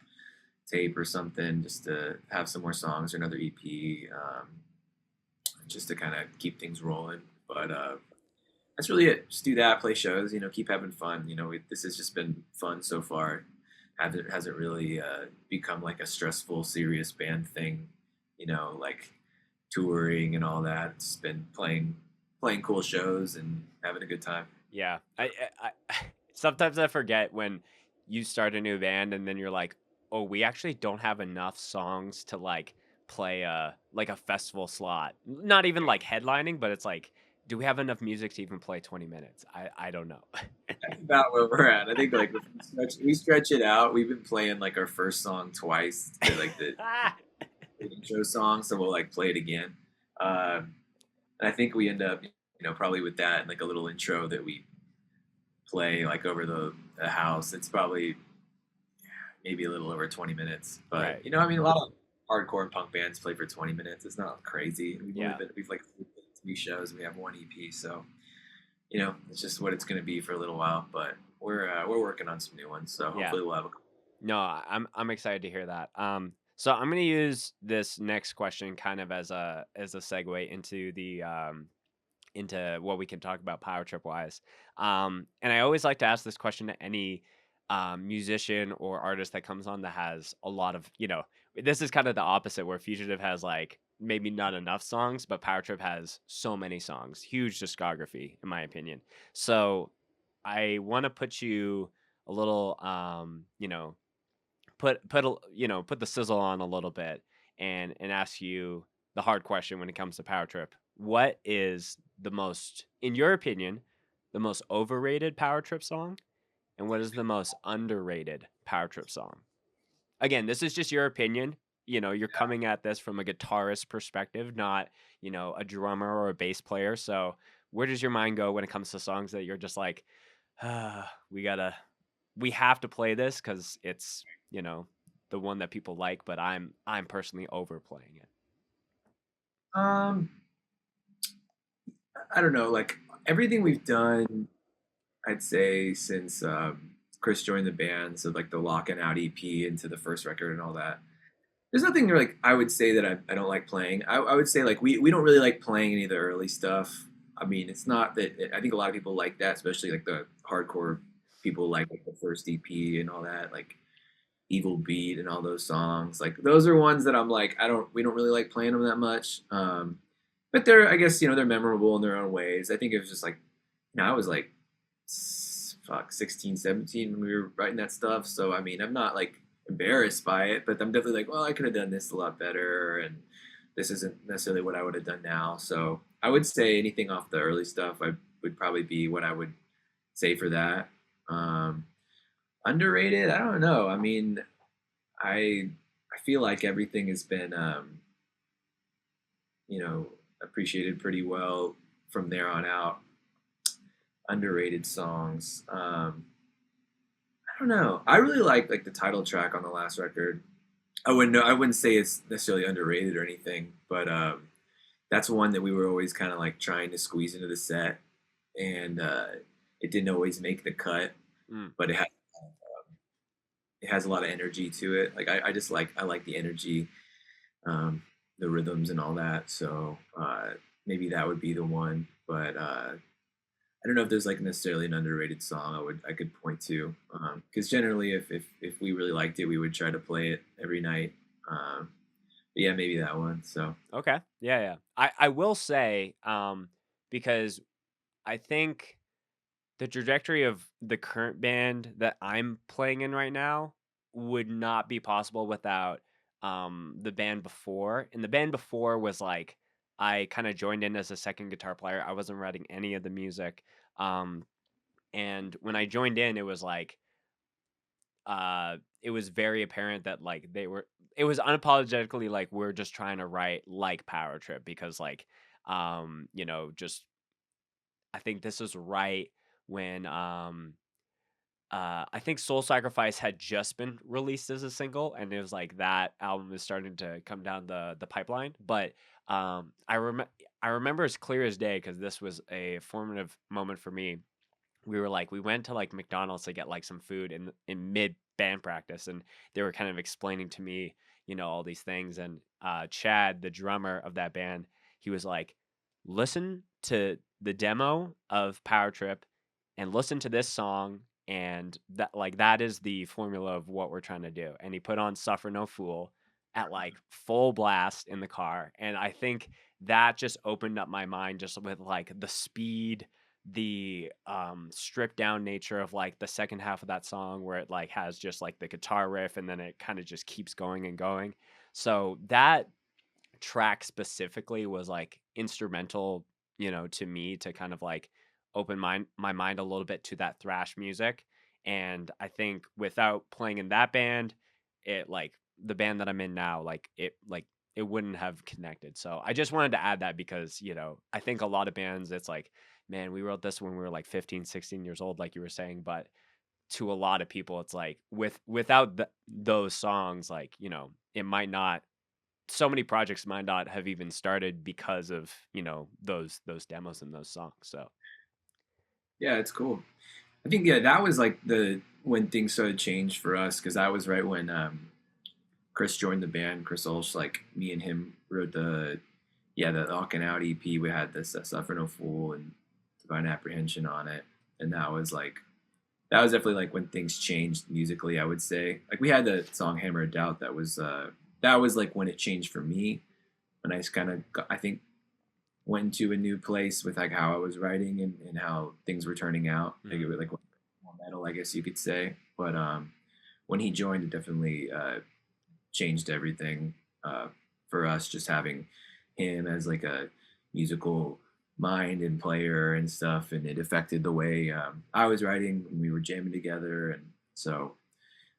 tape or something, just to have some more songs or another EP, just to kind of keep things rolling. But that's really it. Just do that, play shows, keep having fun. This has just been fun so far. Hasn't really become like a stressful, serious band thing. Like touring and all that. It's been playing cool shows and having a good time. Yeah. Sometimes I forget when you start a new band and then you're like, "Oh, we actually don't have enough songs to like play a festival slot." Not even like headlining, but it's like, do we have enough music to even play 20 minutes? I don't know. That's about where we're at. I think like if we stretch it out. We've been playing like our first song twice, like the intro song, so we'll like play it again. And I think we end up, probably with that and like a little intro that we play like over the house. It's probably maybe a little over 20 minutes, but Right. I mean, a lot of hardcore and punk bands play for 20 minutes. It's not crazy. Yeah. We've like 3 shows and we have 1 EP, so it's just what it's going to be for a little while. But we're working on some new ones, so Yeah. hopefully we'll have a. No, I'm excited to hear that. So I'm gonna use this next question kind of as a segue into the into what we can talk about power trip wise. And I always like to ask this question to any musician or artist that comes on that has a lot of, this is kind of the opposite where Fugitive has like maybe not enough songs, but Power Trip has so many songs, huge discography, in my opinion. So I want to put you a little, put the sizzle on a little bit and ask you the hard question when it comes to Power Trip. What is the most, in your opinion, the most overrated Power Trip song, and what is the most underrated Power Trip song? Again, this is just your opinion. You're coming at this from a guitarist perspective, not a drummer or a bass player. So where does your mind go when it comes to songs that you're just like, we gotta we have to play this because it's you know the one that people like, but I'm personally overplaying it. Um, I don't know, like everything we've done, I'd say since Chris joined the band, so like the Lock and Out EP into the first record and all that. There's nothing like I would say that I don't like playing. I would say like we don't really like playing any of the early stuff. I mean, it's not that I think a lot of people like that, especially like the hardcore people like the first EP and all that, like Evil Beat and all those songs. Like those are ones that I'm like we don't really like playing them that much. But they're I guess they're memorable in their own ways. I think it was just like I was like fuck 16, 17 when we were writing that stuff. So I mean, I'm not like embarrassed by it, but I'm definitely like, well, I could have done this a lot better, and this isn't necessarily what I would have done now. So I would say anything off the early stuff, I would probably be what I would say for that. Um, Underrated? I don't know. I mean, I feel like everything has been you know appreciated pretty well from there on out. Underrated songs. I don't know. I really like the title track on the last record. I wouldn't say it's necessarily underrated or anything, but that's one that we were always kind of like trying to squeeze into the set, and it didn't always make the cut, Mm. but it has a lot of energy to it. Like I just I like the energy, um, the rhythms and all that. So maybe that would be the one. But I don't know if there's like necessarily an underrated song I could point to, because generally if we really liked it, we would try to play it every night. But yeah, maybe that one. So Okay. Yeah, yeah. I will say, because I think the trajectory of the current band that I'm playing in right now would not be possible without the band before. And the band before was like I kind of joined in as a second guitar player. I wasn't writing any of the music. Um, and when I joined in, it was like it was very apparent that like it was unapologetically like we're just trying to write like Power Trip because like just I think this is right when I think Soul Sacrifice had just been released as a single, and it was like that album is starting to come down the pipeline. But I remember as clear as day because this was a formative moment for me. we went to like McDonald's to get like some food in mid band practice, and they were kind of explaining to me, all these things. And Chad, the drummer of that band, he was like, listen to the demo of Power Trip and listen to this song, and that is the formula of what we're trying to do. And he put on Suffer No Fool at like full blast in the car, and I think that just opened up my mind just with like the speed, the stripped down nature of like the second half of that song, where it like has just like the guitar riff and then it kind of just keeps going and going. So that track specifically was like instrumental, to me, to kind of like open my mind a little bit to that thrash music. And I think without playing in that band, it like the band that I'm in now, it wouldn't have connected. So I just wanted to add that because, I think a lot of bands, it's like, man, we wrote this when we were like 15, 16 years old, like you were saying. But to a lot of people, it's like without those songs, like, it might not, so many projects might not have even started because of, those demos and those songs. So Yeah, it's cool. I think yeah, that was like the when things started to change for us because that was right when Chris joined the band. Chris Olsch, like me and him wrote the Walking Out EP. We had this Suffer No Fool and Divine Apprehension on it, and that was definitely like when things changed musically. I would say like we had the song Hammer of Doubt that was like when it changed for me when I kind of I think went to a new place with like how I was writing and how things were turning out. Like it was like more metal, I guess you could say. But when he joined, it definitely changed everything for us. Just having him as like a musical mind and player and stuff, and it affected the way I was writing when we were jamming together. And so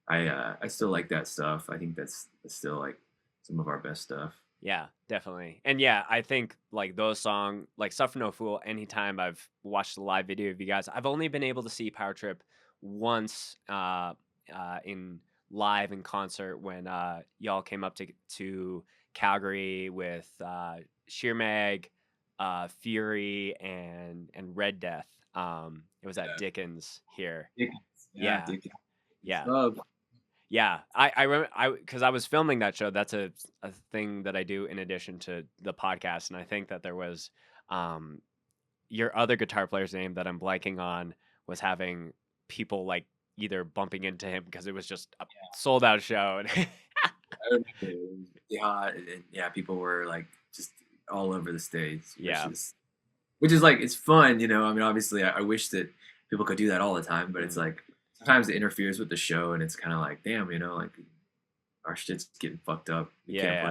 I still like that stuff. I think that's still like some of our best stuff. yeah, definitely. And yeah, I think like those songs, like Suffer No Fool, anytime I've watched the live video of you guys, I've only been able to see Power Trip once in live in concert when y'all came up to Calgary with Sheer Mag, Fury, and Red Death. It was at Yeah, Dickens here. Dickens. Yeah, Yeah, Dickens. yeah. Love. Yeah, I remember because I was filming that show. That's a thing that I do in addition to the podcast, and I think that there was um your other guitar player's name that I'm blanking on was having people like either bumping into him because it was just a sold out show. I remember it was really hot, and yeah, people were like just all over the stage, Yeah. which is like it's fun, you know. I mean, obviously, I wish that people could do that all the time, but it's Mhm. like sometimes it interferes with the show, and it's kind of like, damn, you know, like our shit's getting fucked up. We can't Yeah,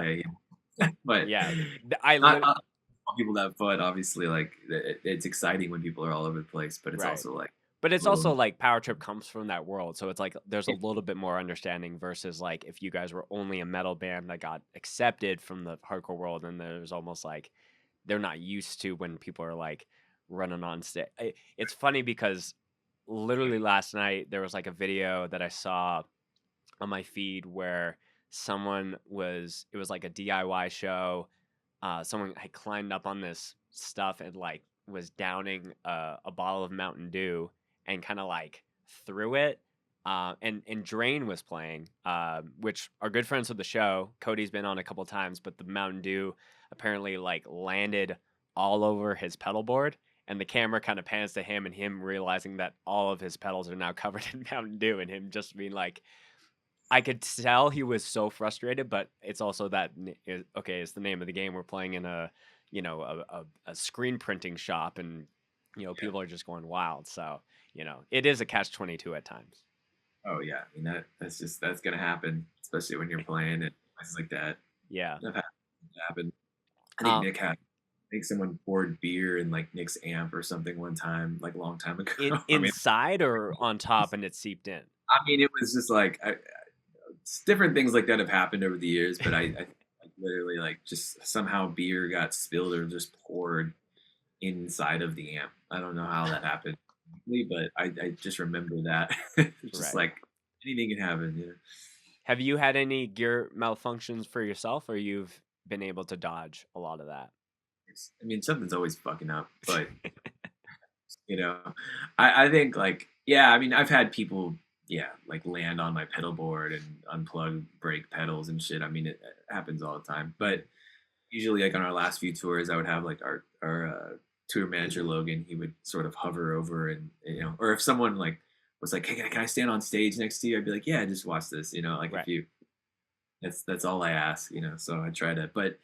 play, but yeah. I not, literally not all people that have fun. Obviously, like it's exciting when people are all over the place, but it's right. also like But a it's little also like Power Trip comes from that world, so it's like there's a yeah, little bit more understanding versus like if you guys were only a metal band that got accepted from the hardcore world, and there's almost like they're not used to when people are like running on stage. It's funny because literally last night there was like a video that I saw on my feed where it was like a DIY show. Someone had climbed up on this stuff and like was downing a bottle of Mountain Dew and kind of like threw it. And Drain was playing, which are good friends with the show. Cody's been on a couple times, but the Mountain Dew apparently like landed all over his pedal board. And the camera kind of pans to him and him realizing that all of his pedals are now covered in Mountain Dew, and him just being like, I could tell he was so frustrated, but it's also that okay, it's the name of the game. We're playing in a a screen printing shop, and yeah. people are just going wild. So it is a catch-22 at times. Oh yeah, I mean that's gonna happen, especially when you're playing at places like that. Yeah. That happened. I think Uh, Nick had. I think someone poured beer in like Nick's amp or something one time, like a long time ago. inside or on top, and it seeped in. I mean, it was just like different things like that have happened over the years, but I like literally like just somehow beer got spilled or just poured inside of the amp. I don't know how that happened, but I just remember that. It's just Right. like anything can happen. You know? Have you had any gear malfunctions for yourself, or you've been able to dodge a lot of that? I mean, something's always fucking up, but You know, I think like yeah, I mean I've had people yeah like land on my pedal board and unplug brake pedals and shit. I mean it happens all the time. Mm, But usually like on our last few tours, I would have like our tour manager Logan. He would sort of hover over and you know, or if someone like was like, hey, can I stand on stage next to you? I'd be like, yeah, just watch this. You know, like if right. you that's all I ask. You know, so I try to, but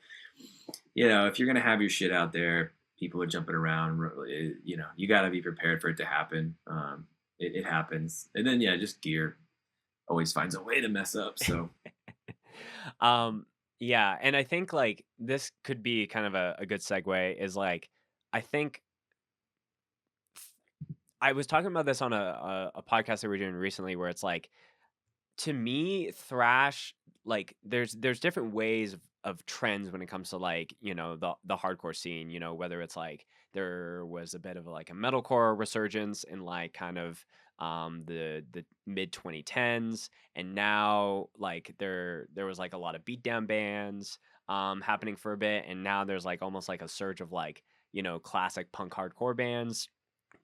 you know, if you're gonna have your shit out there, people are jumping around. You know, you got to be prepared for it to happen. It happens, and then yeah, just gear always finds a way to mess up. So um, yeah, and I think like this could be kind of a good segue. Is like I think I was talking about this on a podcast that we are doing recently, where it's like to me, thrash, like there's different ways of trends when it comes to like, the hardcore scene, whether it's like there was a bit of like a metalcore resurgence in like kind of the mid 2010s, and now like there was like a lot of beatdown bands happening for a bit, and now there's like almost like a surge of like, classic punk hardcore bands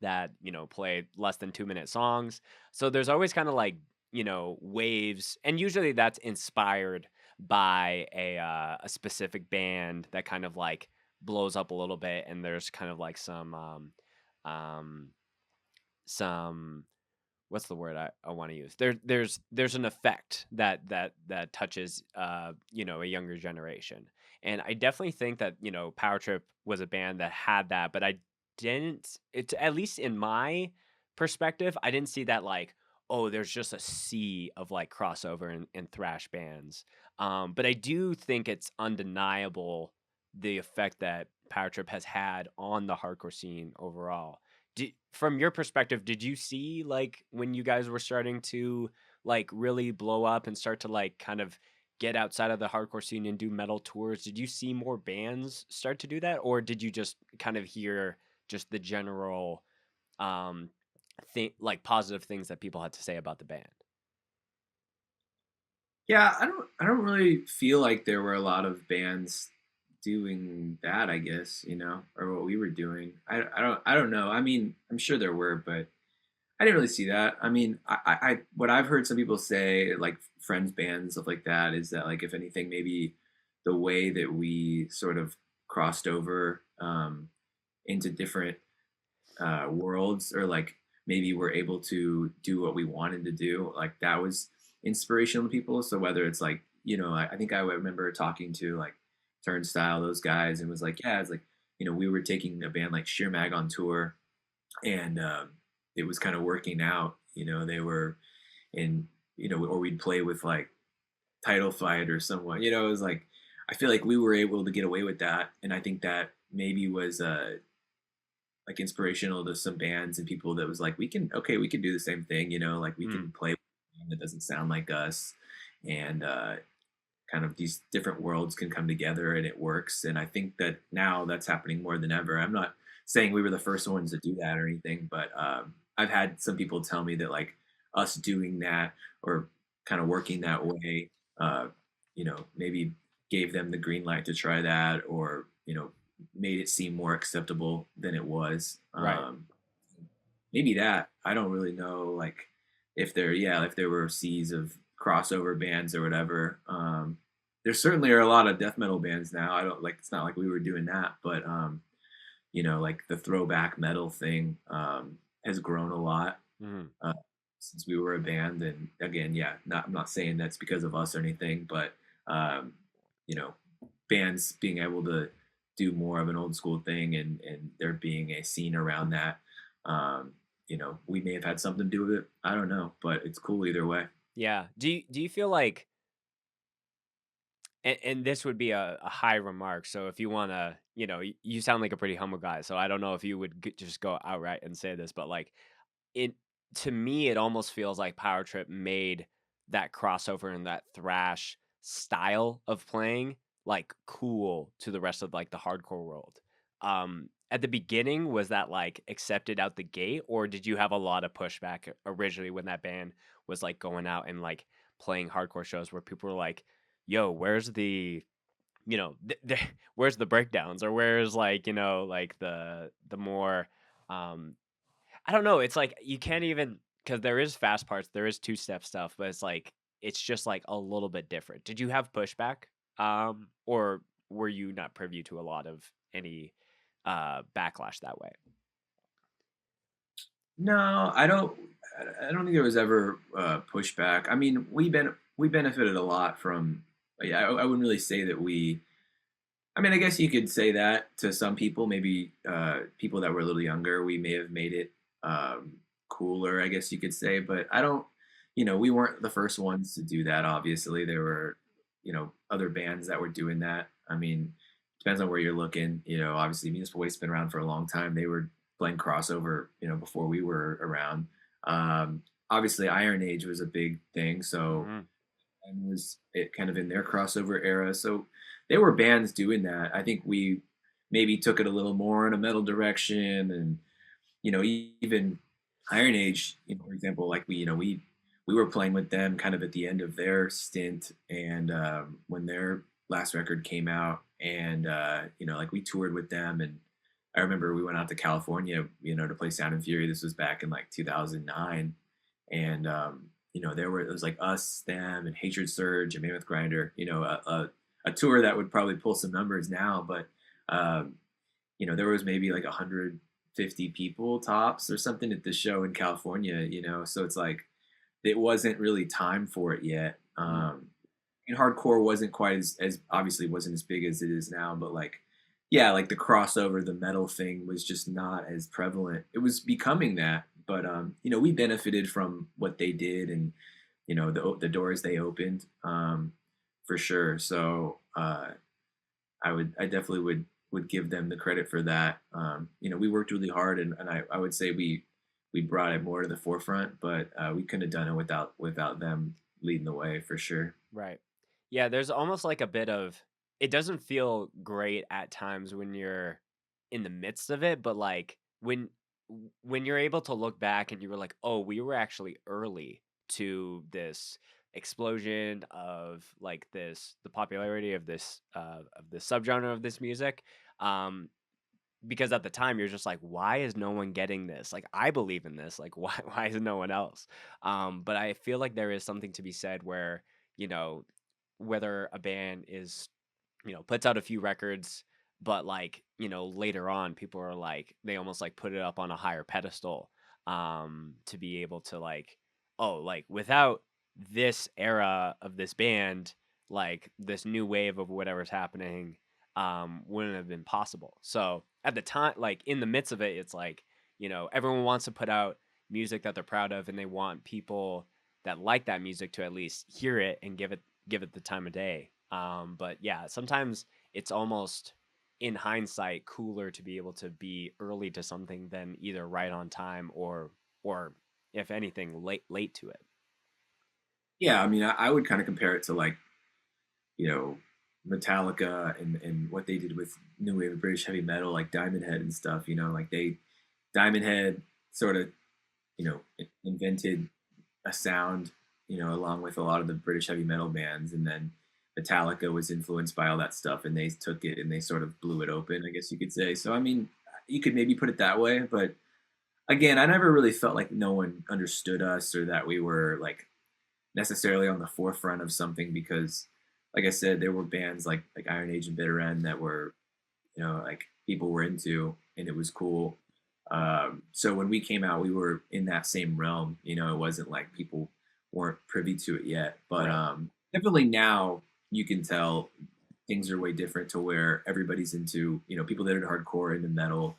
that play less than 2-minute songs. So there's always kind of like waves, and usually that's inspired by a specific band that kind of like blows up a little bit, and there's kind of like um some what's the word I want to use? There's an effect that touches a younger generation. And I definitely think that, Power Trip was a band that had that, but I didn't it's at least in my perspective, I didn't see that like, oh, there's just a sea of like crossover and thrash bands. But I do think it's undeniable the effect that Power Trip has had on the hardcore scene overall. From your perspective, did you see like when you guys were starting to like really blow up and start to like kind of get outside of the hardcore scene and do metal tours? Did you see more bands start to do that, or did you just kind of hear just the general um thing, like positive things that people had to say about the band? yeah, I don't really feel like there were a lot of bands doing that. I guess you know, or what we were doing. I don't know. I mean, I'm sure there were, but I didn't really see that. I mean, I what I've heard some people say, like friends bands stuff like that, is that like if anything, maybe the way that we sort of crossed over into different worlds, or like maybe we're able to do what we wanted to do, like that was inspirational to people. So whether it's like you know, I think I remember talking to like Turnstile, those guys, and was like, yeah, it's like you know we were taking a band like Sheer Mag on tour, and it was kind of working out. You know, they were in you know, or we'd play with like Title Fight or someone. You know, it was like I feel like we were able to get away with that, and I think that maybe was like inspirational to some bands and people that was like, we can okay, we can do the same thing. You know, like we Mm, can play with a band that doesn't sound like us, and kind of these different worlds can come together and it works. And I think that now that's happening more than ever. I'm not saying we were the first ones to do that or anything, but I've had some people tell me that like us doing that or kind of working that way, uh, you know, maybe gave them the green light to try that, or you know, made it seem more acceptable than it was. right. Maybe that I don't really know, like if there, yeah, if there were seas of crossover bands or whatever. There certainly are a lot of death metal bands now. I don't like. It's not like we were doing that, but you know, like the throwback metal thing has grown a lot Mhm. uh, since we were a band. And again, yeah, I'm not saying that's because of us or anything, but um, you know, bands being able to do more of an old school thing, and there being a scene around that. Um, you know, we may have had something to do with it. I don't know, but it's cool either way. Yeah. Do you feel like, and this would be a high remark. So if you want to, you sound like a pretty humble guy. So I don't know if you would just go outright and say this, but like it, to me, it almost feels like Power Trip made that crossover and that thrash style of playing like cool to the rest of like the hardcore world. At the beginning, was that like accepted out the gate, or did you have a lot of pushback originally when that band was like going out and like playing hardcore shows where people were like, yo, where's the where's the breakdowns, or where's like like the more um I don't know, it's like you can't even because there is fast parts, there is two-step stuff, but it's like it's just, like, a little bit different. Did you have pushback? Or were you not privy to a lot of any, backlash that way? No, I don't. I don't think there was ever pushback. I mean, we benefited a lot from. Yeah, I wouldn't really say that we. I mean, I guess you could say that to some people. Maybe people that were a little younger, we may have made it cooler. I guess you could say, but I don't. We weren't the first ones to do that. Obviously, there were other bands that were doing that. I mean, depends on where you're looking. Obviously, Municipal Waste's been around for a long time. They were playing crossover, before we were around. Obviously, Iron Age was a big thing, so Mhm. and was it kind of in their crossover era. So there were bands doing that. I think we maybe took it a little more in a metal direction, and even Iron Age, for example, like we were playing with them kind of at the end of their stint, and when their last record came out, and like we toured with them, and I remember we went out to California, to play Sound and Fury. This was back in like 2009, and it was like us, them, and Hatred Surge and Mammoth Grinder. A tour that would probably pull some numbers now, but um, there was maybe like 150 people tops or something at the show in California. So it's like it wasn't really time for it yet. Mm. And hardcore wasn't quite as obviously wasn't as big as it is now, but like yeah, like the crossover, the metal thing was just not as prevalent. It was becoming that, but we benefited from what they did, and the doors they opened, for sure. So I definitely would give them the credit for that. We worked really hard, and I would say we brought it more to the forefront, but we couldn't have done it without them leading the way for sure. Right. Yeah, there's almost like a bit of it doesn't feel great at times when you're in the midst of it, but like when you're able to look back and you were like, "Oh, we were actually early to this explosion of like the popularity of this subgenre of this music." Um because at the time you're just like, why is no one getting this? Like I believe in this. Like why is no one else? But I feel like there is something to be said where, you know, whether a band is, puts out a few records, but like, later on people are like they almost like put it up on a higher pedestal to be able to like, oh, like without this era of this band, like this new wave of whatever's happening wouldn't have been possible. So at the time, like in the midst of it, it's like, everyone wants to put out music that they're proud of and they want people that like that music to at least hear it and give it the time of day. But yeah, sometimes it's almost in hindsight cooler to be able to be early to something than either right on time or if anything late to it. Yeah, I mean, I would kind of compare it to like you know Metallica and what they did with new wave of British heavy metal, like Diamond Head and stuff. Like Diamond Head sort of invented a sound, along with a lot of the British heavy metal bands, and then Metallica was influenced by all that stuff, and they took it and they sort of blew it open, I guess you could say. So I mean, you could maybe put it that way, but again, I never really felt like no one understood us or that we were like necessarily on the forefront of something because, like I said, there were bands like Iron Age and Bitter End that were like people were into, and it was cool. So when we came out, we were in that same realm. It wasn't like people weren't privy to it yet, but Right. definitely now you can tell things are way different to where everybody's into, people that are hardcore into metal,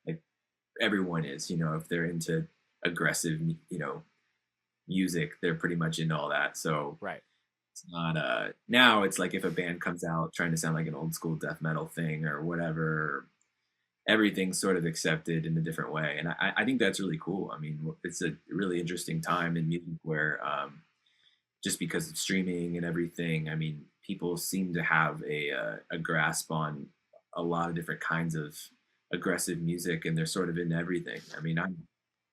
like everyone is, if they're into aggressive, music, they're pretty much into all that. So Right. it's not now it's like if a band comes out trying to sound like an old school death metal thing or whatever, everything's sort of accepted in a different way, and I think that's really cool. I mean, it's a really interesting time in music where just because of streaming and everything, I mean, people seem to have a grasp on a lot of different kinds of aggressive music, and they're sort of into everything. I mean,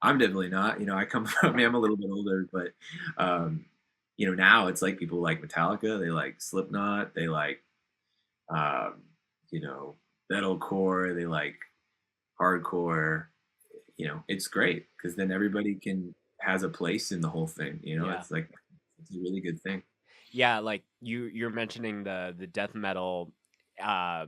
I'm definitely not. I come from. I mean, I'm a little bit older, but now it's like people like Metallica, they like Slipknot, they like um, you know, metalcore, they like hardcore. it's great because then everybody can has a place in the whole thing. Yeah. It's like it's a really good thing. Yeah, like you're mentioning the death metal uh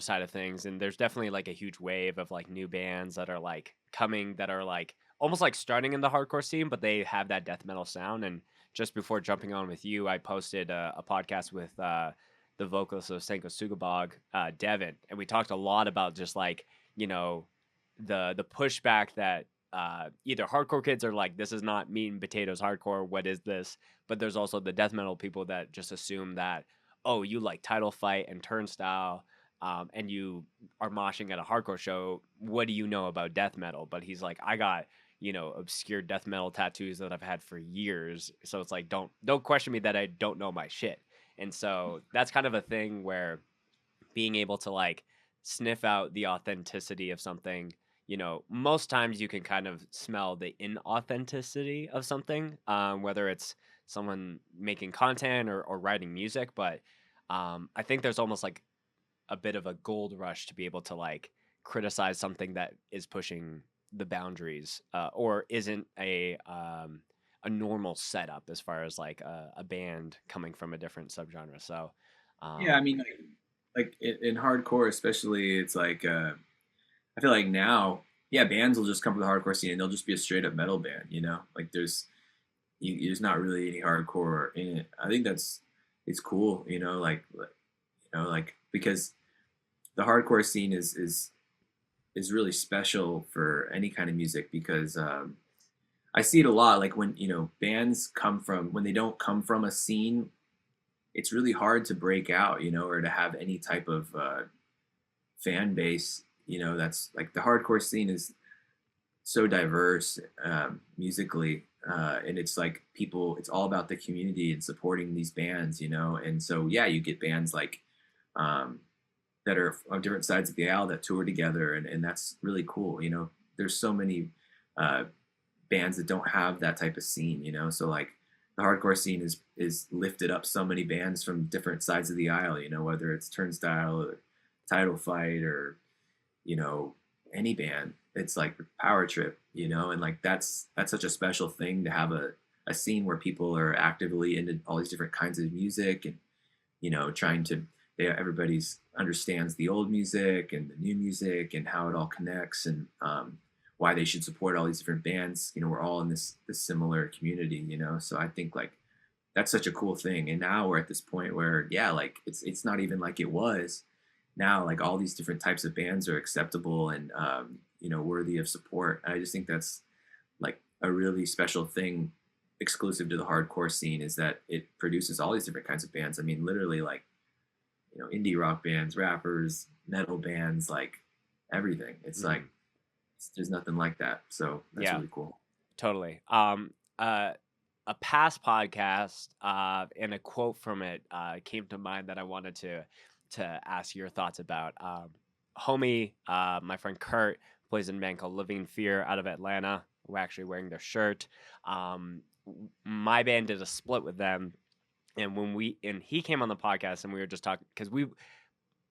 side of things, and there's definitely like a huge wave of like new bands that are like coming that are like almost like starting in the hardcore scene, but they have that death metal sound. And just before jumping on with you, I posted a podcast with the vocalist of Senko Sugabog, Devin, and we talked a lot about just like, you know, the pushback that either hardcore kids are like, this is not meat and potatoes hardcore, what is this? But there's also the death metal people that just assume that, oh, you like Title Fight and Turnstile, and you are moshing at a hardcore show. What do you know about death metal? But he's like, I got obscure death metal tattoos that I've had for years. So it's like, don't question me that I don't know my shit. And so that's kind of a thing where being able to like sniff out the authenticity of something, most times you can kind of smell the inauthenticity of something, whether it's someone making content or writing music. But I think there's almost like a bit of a gold rush to be able to like criticize something that is pushing the boundaries, or isn't a normal setup as far as like a band coming from a different subgenre. So Yeah, I um, mean, like in hardcore, especially, it's like I feel like now, yeah, bands will just come from the hardcore scene and they'll just be a straight up metal band. Like there's not really any hardcore in it. I think it's cool. Like because the hardcore scene is really special for any kind of music because I see it a lot. Like when bands come from when they don't come from a scene, it's really hard to break out, or to have any type of fan base. That's like the hardcore scene is so diverse musically, and it's like people. It's all about the community and supporting these bands, And so yeah, you get bands like um, that are on different sides of the aisle that tour together, and that's really cool. There's so many uh, bands that don't have that type of scene. So like the hardcore scene is lifted up so many bands from different sides of the aisle. Whether it's Turnstile or Title Fight or you know any band. It's like Power Trip. And like that's such a special thing to have a scene where people are actively into all these different kinds of music and trying to everybody's understands the old music and the new music and how it all connects and why they should support all these different bands. We're all in this similar community. So I think like that's such a cool thing. And now we're at this point where yeah, like it's not even like it was. Now like all these different types of bands are acceptable and worthy of support. And I just think that's like a really special thing exclusive to the hardcore scene is that it produces all these different kinds of bands. I mean, literally like indie rock bands, rappers, metal bands, like everything. It's like there's nothing like that. So that's yeah, really cool. totally. A past podcast, and a quote from it came to mind that I wanted to ask your thoughts about. Homie, my friend Kurt plays in a band called Living Fear out of Atlanta. We're actually wearing their shirt. My band did a split with them, and he came on the podcast, and we were just talking because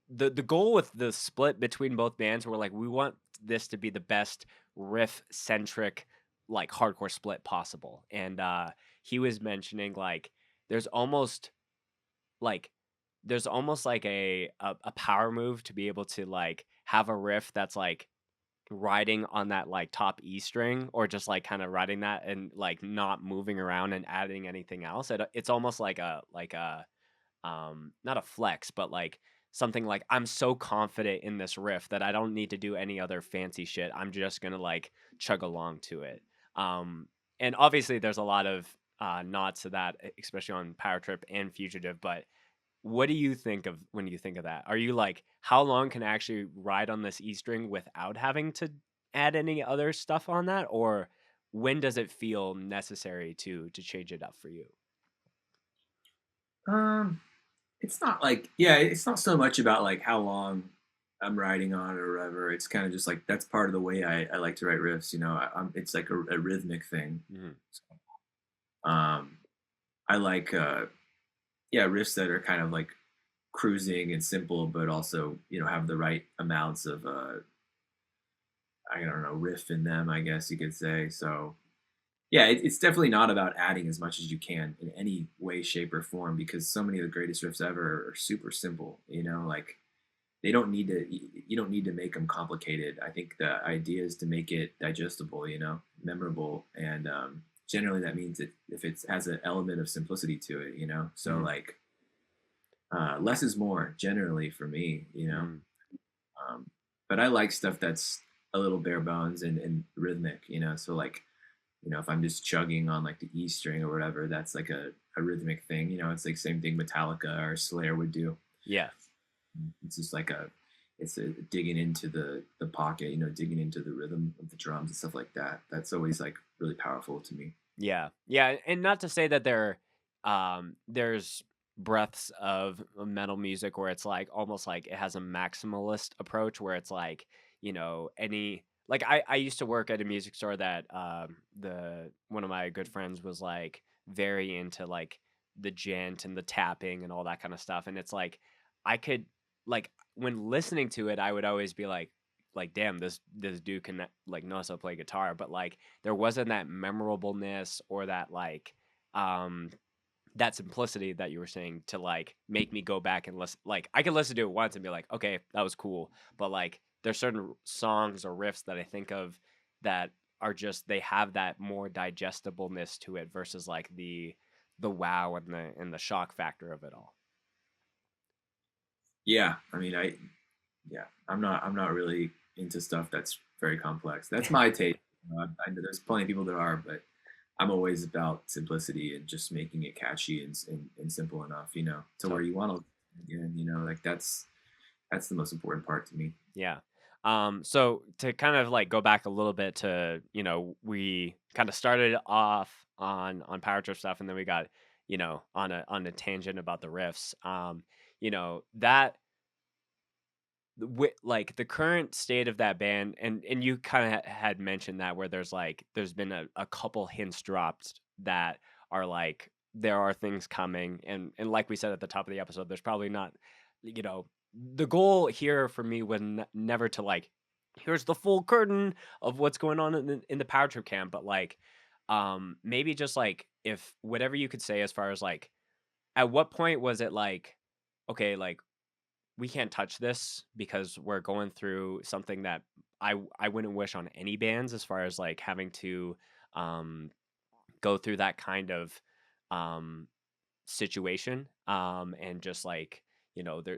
the goal with the split between both bands were like we want this to be the best riff centric like hardcore split possible. And he was mentioning like there's almost like like a power move to be able to like have a riff that's like riding on that like top E string, or just like kind of riding that and like not moving around and adding anything else. It's almost like a not a flex, but like something like I'm so confident in this riff that I don't need to do any other fancy shit. I'm just gonna like chug along to it. Um, and obviously there's a lot of nods to that, especially on Power Trip and Fugitive. But what do you think of when you think of that? Are you like, how long can I actually ride on this E string without having to add any other stuff on that, or when does it feel necessary to change it up for you? Um, it's not like yeah, it's not so much about like how long I'm writing on it or whatever. It's kind of just like that's part of the way I like to write riffs. It's like a rhythmic thing. Mm-hmm. Um, I like yeah riffs that are kind of like cruising and simple, but also have the right amounts of I don't know, riff in them, I guess you could say. So yeah, it's definitely not about adding as much as you can in any way, shape, or form because so many of the greatest riffs ever are super simple. Like they don't need to. You don't need to make them complicated. I think the idea is to make it digestible. Memorable, and generally that means if it has an element of simplicity to it. So Mm, like less is more generally for me. mm. Um, but I like stuff that's a little bare bones and rhythmic. So like if I'm just chugging on like the E string or whatever, that's like a rhythmic thing. It's like same thing Metallica or Slayer would do. Yeah. It's just like it's a digging into the pocket, digging into the rhythm of the drums and stuff like that. That's always like really powerful to me. Yeah. Yeah, and not to say that there's breaths of metal music where it's like almost like it has a maximalist approach where it's like, any like I used to work at a music store that the one of my good friends was like very into like the djent and the tapping and all that kind of stuff. And it's like I could like when listening to it, I would always be like damn, this dude can like knows how to play guitar, but like there wasn't that memorableness or that um that simplicity that you were saying to like make me go back and listen. Like I could listen to it once and be like, okay, that was cool. But like there's certain songs or riffs that I think of that are just they have that more digestibleness to it versus like the wow and the shock factor of it all. Yeah, I mean, yeah, I'm not really into stuff that's very complex. That's my take. I know there's plenty of people that are, but I'm always about simplicity and just making it catchy and simple enough, to where So you want to again, like that's the most important part to me. yeah. So to kind of like go back a little bit to, we kind of started off on power trip stuff and then we got, on a tangent about the riffs. That like the current state of that band and you kind of had mentioned that where there's been a couple hints dropped that are like there are things coming and like we said at the top of the episode there's probably not you know the goal here for me was never to like here's the full curtain of what's going on in the power trip camp but like maybe just like if whatever you could say as far as like at what point was it like okay like we can't touch this because we're going through something that I wouldn't wish on any bands as far as like having to um, go through that kind of um, situation and just like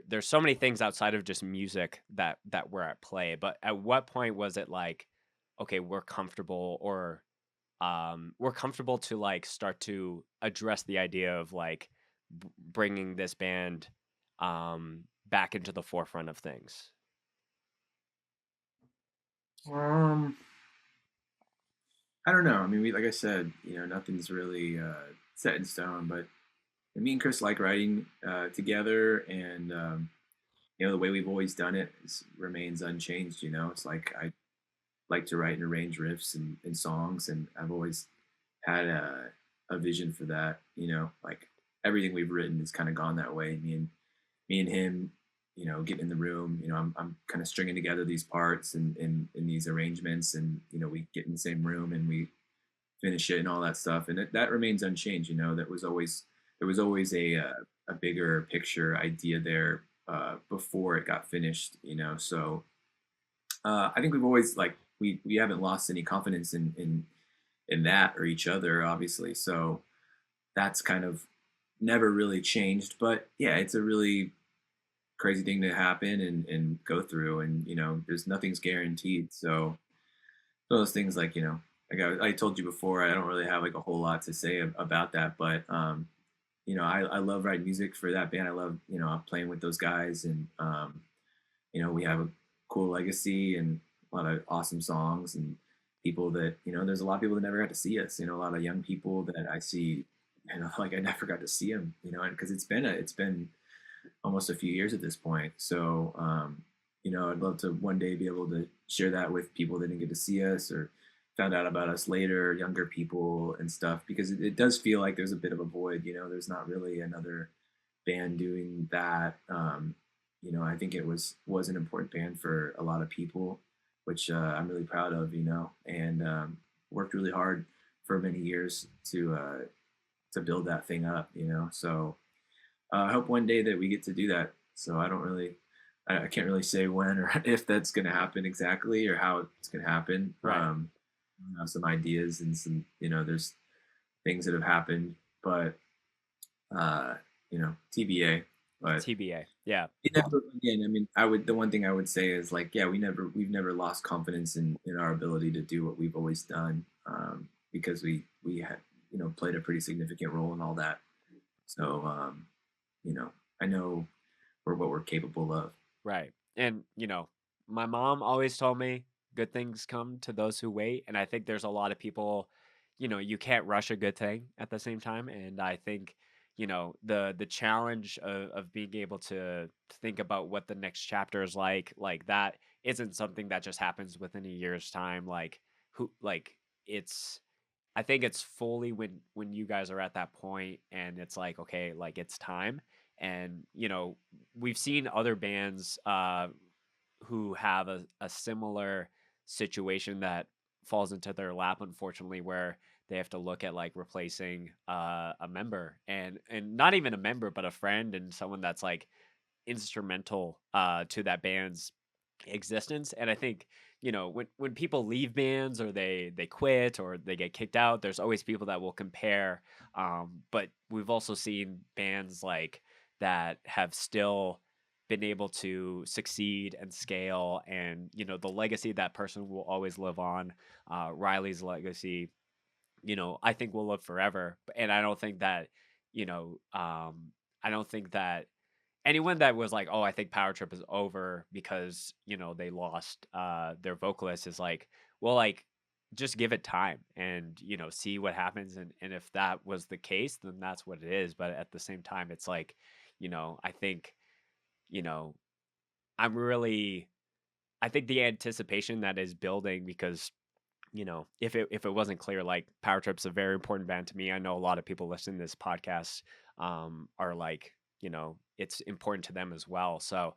there's so many things outside of just music that were at play. But at what point was it like okay we're comfortable or we're comfortable to like start to address the idea of like bringing this band back into the forefront of things. Um, I don't know. I mean, like I said, nothing's really set in stone. But me and Chris like writing together, and the way we've always done it remains unchanged. It's like I like to write and arrange riffs and songs, and I've always had a vision for that. Like everything we've written has kind of gone that way. Me and him, getting in the room. I'm kind of stringing together these parts and these arrangements, and we get in the same room and we finish it and all that stuff, and that remains unchanged. There was always a bigger picture idea there before it got finished. So I think we've always like we haven't lost any confidence in that or each other, obviously. So that's kind of never really changed. But yeah, it's a really crazy thing to happen and go through, and there's nothing's guaranteed. So those things like like I told you before, I don't really have like a whole lot to say about that, but I love writing music for that band. I love playing with those guys, and we have a cool legacy and a lot of awesome songs and people that there's a lot of people that never got to see us. A lot of young people that I see, like I never got to see them. Because it's been almost a few years at this point. So I'd love to one day be able to share that with people that didn't get to see us or found out about us later, younger people and stuff, because it does feel like there's a bit of a void. There's not really another band doing that. I think it was an important band for a lot of people which I'm really proud of, and worked really hard for many years to build that thing up, So I hope one day that we get to do that. So I can't really say when or if that's going to happen exactly or how it's going to happen. Right. I have some ideas and there's things that have happened, but TBA. But TBA. Yeah. again, I mean, the one thing I would say is like, yeah, we've never lost confidence in our ability to do what we've always done, because we had played a pretty significant role in all that. So you know, I know what we're capable of. Right. And, my mom always told me good things come to those who wait. And I think there's a lot of people, you can't rush a good thing at the same time. And I think, the challenge of being able to think about what the next chapter is like that isn't something that just happens within a year's time. It's I think it's fully when you guys are at that point and it's like, okay, like it's time. And, we've seen other bands who have a similar situation that falls into their lap, unfortunately, where they have to look at like replacing a member and not even a member, but a friend and someone that's like instrumental to that band's existence. And I think, when people leave bands or they quit or they get kicked out, there's always people that will compare. But we've also seen bands like that have still been able to succeed and scale, and the legacy of that person will always live on. Riley's legacy, I think will live forever. And I don't think that, I don't think that anyone that was like, "Oh, I think Power Trip is over because, they lost their vocalist," is like, well, like just give it time and, see what happens. And if that was the case, then that's what it is. But at the same time, it's like, I think, you know, I'm really I think the anticipation that is building because if it wasn't clear, like Power Trip's a very important band to me. I know a lot of people listening to this podcast are like, it's important to them as well. So,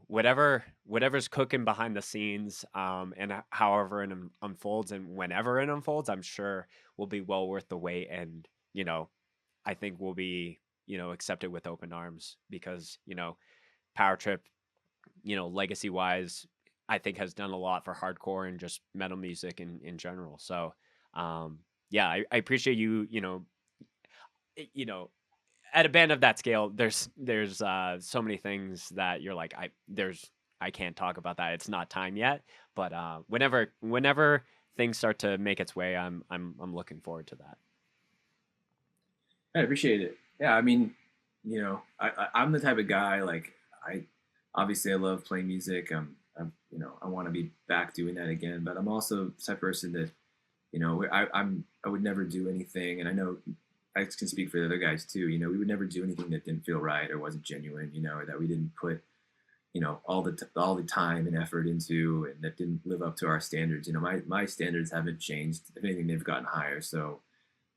whatever's cooking behind the scenes, and however it unfolds and whenever it unfolds, I'm sure will be well worth the wait. And, I think will be, accepted with open arms because, Power Trip, legacy wise, I think has done a lot for hardcore and just metal music in general. So, yeah, I appreciate you, i- you know, at a band of that scale, there's so many things that you're like, I can't talk about that. It's not time yet, but whenever things start to make its way, I'm looking forward to that. I appreciate it. Yeah, I mean, I'm the type of guy like I obviously I love playing music. I want to be back doing that again, but I'm also the type of person that I would never do anything, and I know I can speak for the other guys too. We would never do anything that didn't feel right or wasn't genuine. Or that we didn't put all the time and effort into, and that didn't live up to our standards. My standards haven't changed. If anything, they've gotten higher. So.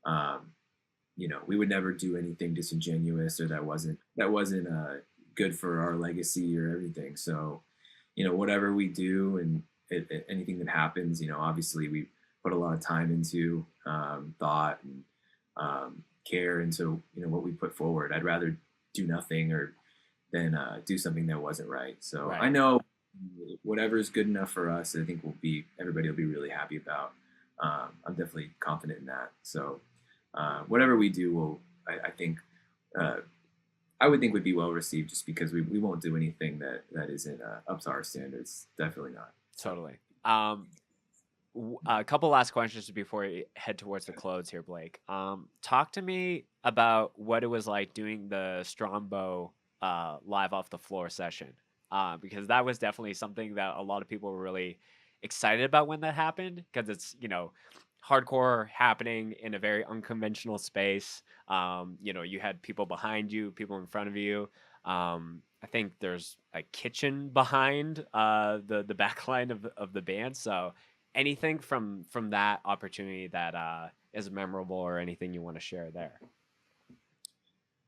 Um, we would never do anything disingenuous or that wasn't good for our legacy or everything. So, whatever we do and anything that happens, obviously we put a lot of time into thought and care into what we put forward. I'd rather do nothing or than do something that wasn't right. So Right. I know whatever is good enough for us, I think everybody will be really happy about. I'm definitely confident in that. So whatever we do will, I think, uh, I would think would be well received just because we won't do anything that isn't up to our standards. Definitely not. So Totally. Um, a couple last questions before we head towards the close here, Blake. Talk to me about what it was like doing the Strombo live off the floor session, because that was definitely something that a lot of people were really excited about when that happened because it's hardcore happening in a very unconventional space. You had people behind you, people in front of you. I think there's a kitchen behind the back line of the band, so anything from that opportunity that is memorable or anything you want to share there.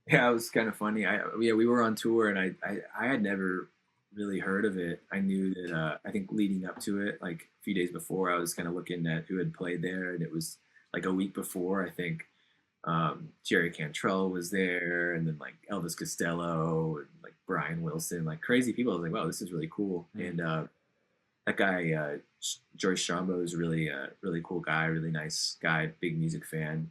yeah, it was kind of funny. Yeah, we were on tour and I had never really heard of it. I knew that I think leading up to it, like a few days before, I was kind of looking at who had played there, and it was like a week before. I think Jerry Cantrell was there, and then like Elvis Costello, and like Brian Wilson, like crazy people. I was like, wow, this is really cool. Mm. And that guy, Joyce Strombo, is really really cool guy, really nice guy, big music fan.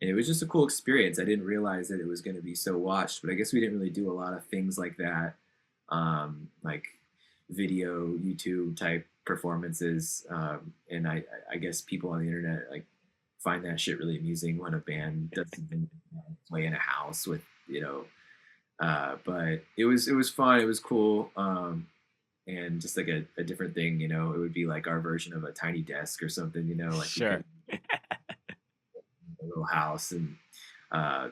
And it was just a cool experience. I didn't realize that it was going to be so watched, but I guess we didn't really do a lot of things like that, like video YouTube type performances. And I guess people on the internet like find that shit really amusing when a band does something play in a house with but it was fun. It was cool. And just like a different thing, it would be like our version of a tiny desk or something, like we Sure. could a little house and uh,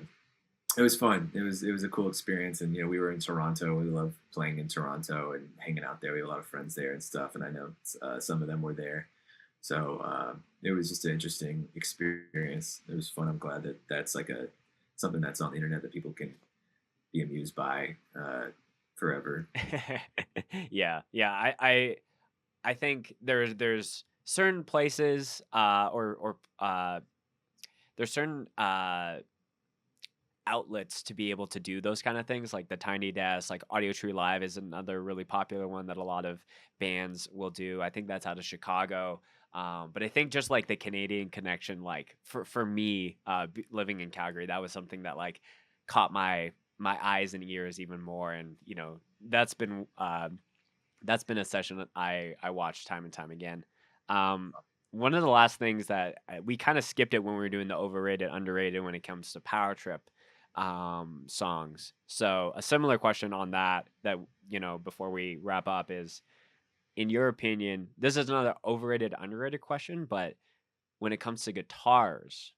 it was fun. It was a cool experience, and we were in Toronto. We love playing in Toronto and hanging out there. We have a lot of friends there and stuff, and I know some of them were there. So it was just an interesting experience. It was fun. I'm glad that that's like a something that's on the internet that people can be amused by forever. Yeah. I think there's certain places or there's certain outlets to be able to do those kind of things, like the Tiny Desk. Like Audio Tree Live is another really popular one that a lot of bands will do. I think that's out of Chicago. But I think just like the Canadian connection, like for me, living in Calgary, that was something that like caught my eyes and ears even more. And that's been a session that I watched time and time again. Um, One of the last things that we kind of skipped it when we were doing the overrated, underrated when it comes to Power Trip songs. So a similar question on that before we wrap up is, in your opinion, this is another overrated, underrated question, but when it comes to guitars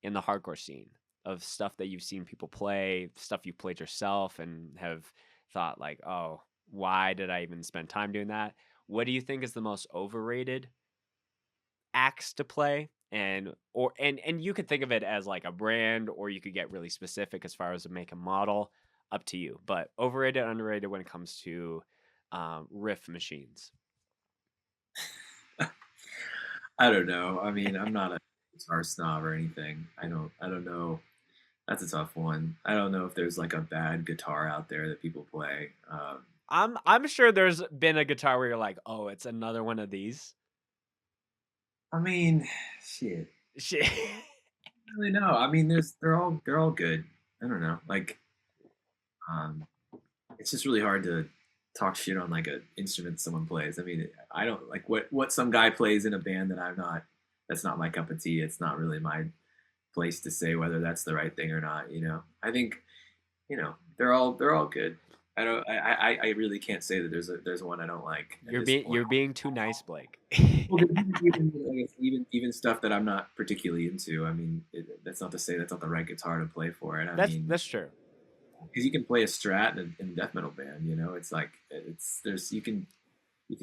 in the hardcore scene, of stuff that you've seen people play, stuff you played yourself and have thought like, "Oh, why did I even spend time doing that?" What do you think is the most overrated axe to play? And you could think of it as like a brand, or you could get really specific as far as a make and model, up to you. But overrated, underrated when it comes to riff machines. I don't know. I mean, I'm not a guitar snob or anything. I don't know. That's a tough one. I don't know if there's like a bad guitar out there that people play. I'm sure there's been a guitar where you're like, "Oh, it's another one of these." I mean, shit. Shit. I don't really know. I mean, they're all good. I don't know. Like, um, it's just really hard to talk shit on like a instrument someone plays. I mean, I don't like what some guy plays in a band that I'm not. That's not my cup of tea. It's not really my place to say whether that's the right thing or not. I think they're all good. I really can't say that there's one I don't like at this point. You're being too nice, Blake. Well, even I guess even stuff that I'm not particularly into. I mean, that's not to say that's not the right guitar to play for it. I mean, That's true. because you can play a Strat in a death metal band. It's like there's you can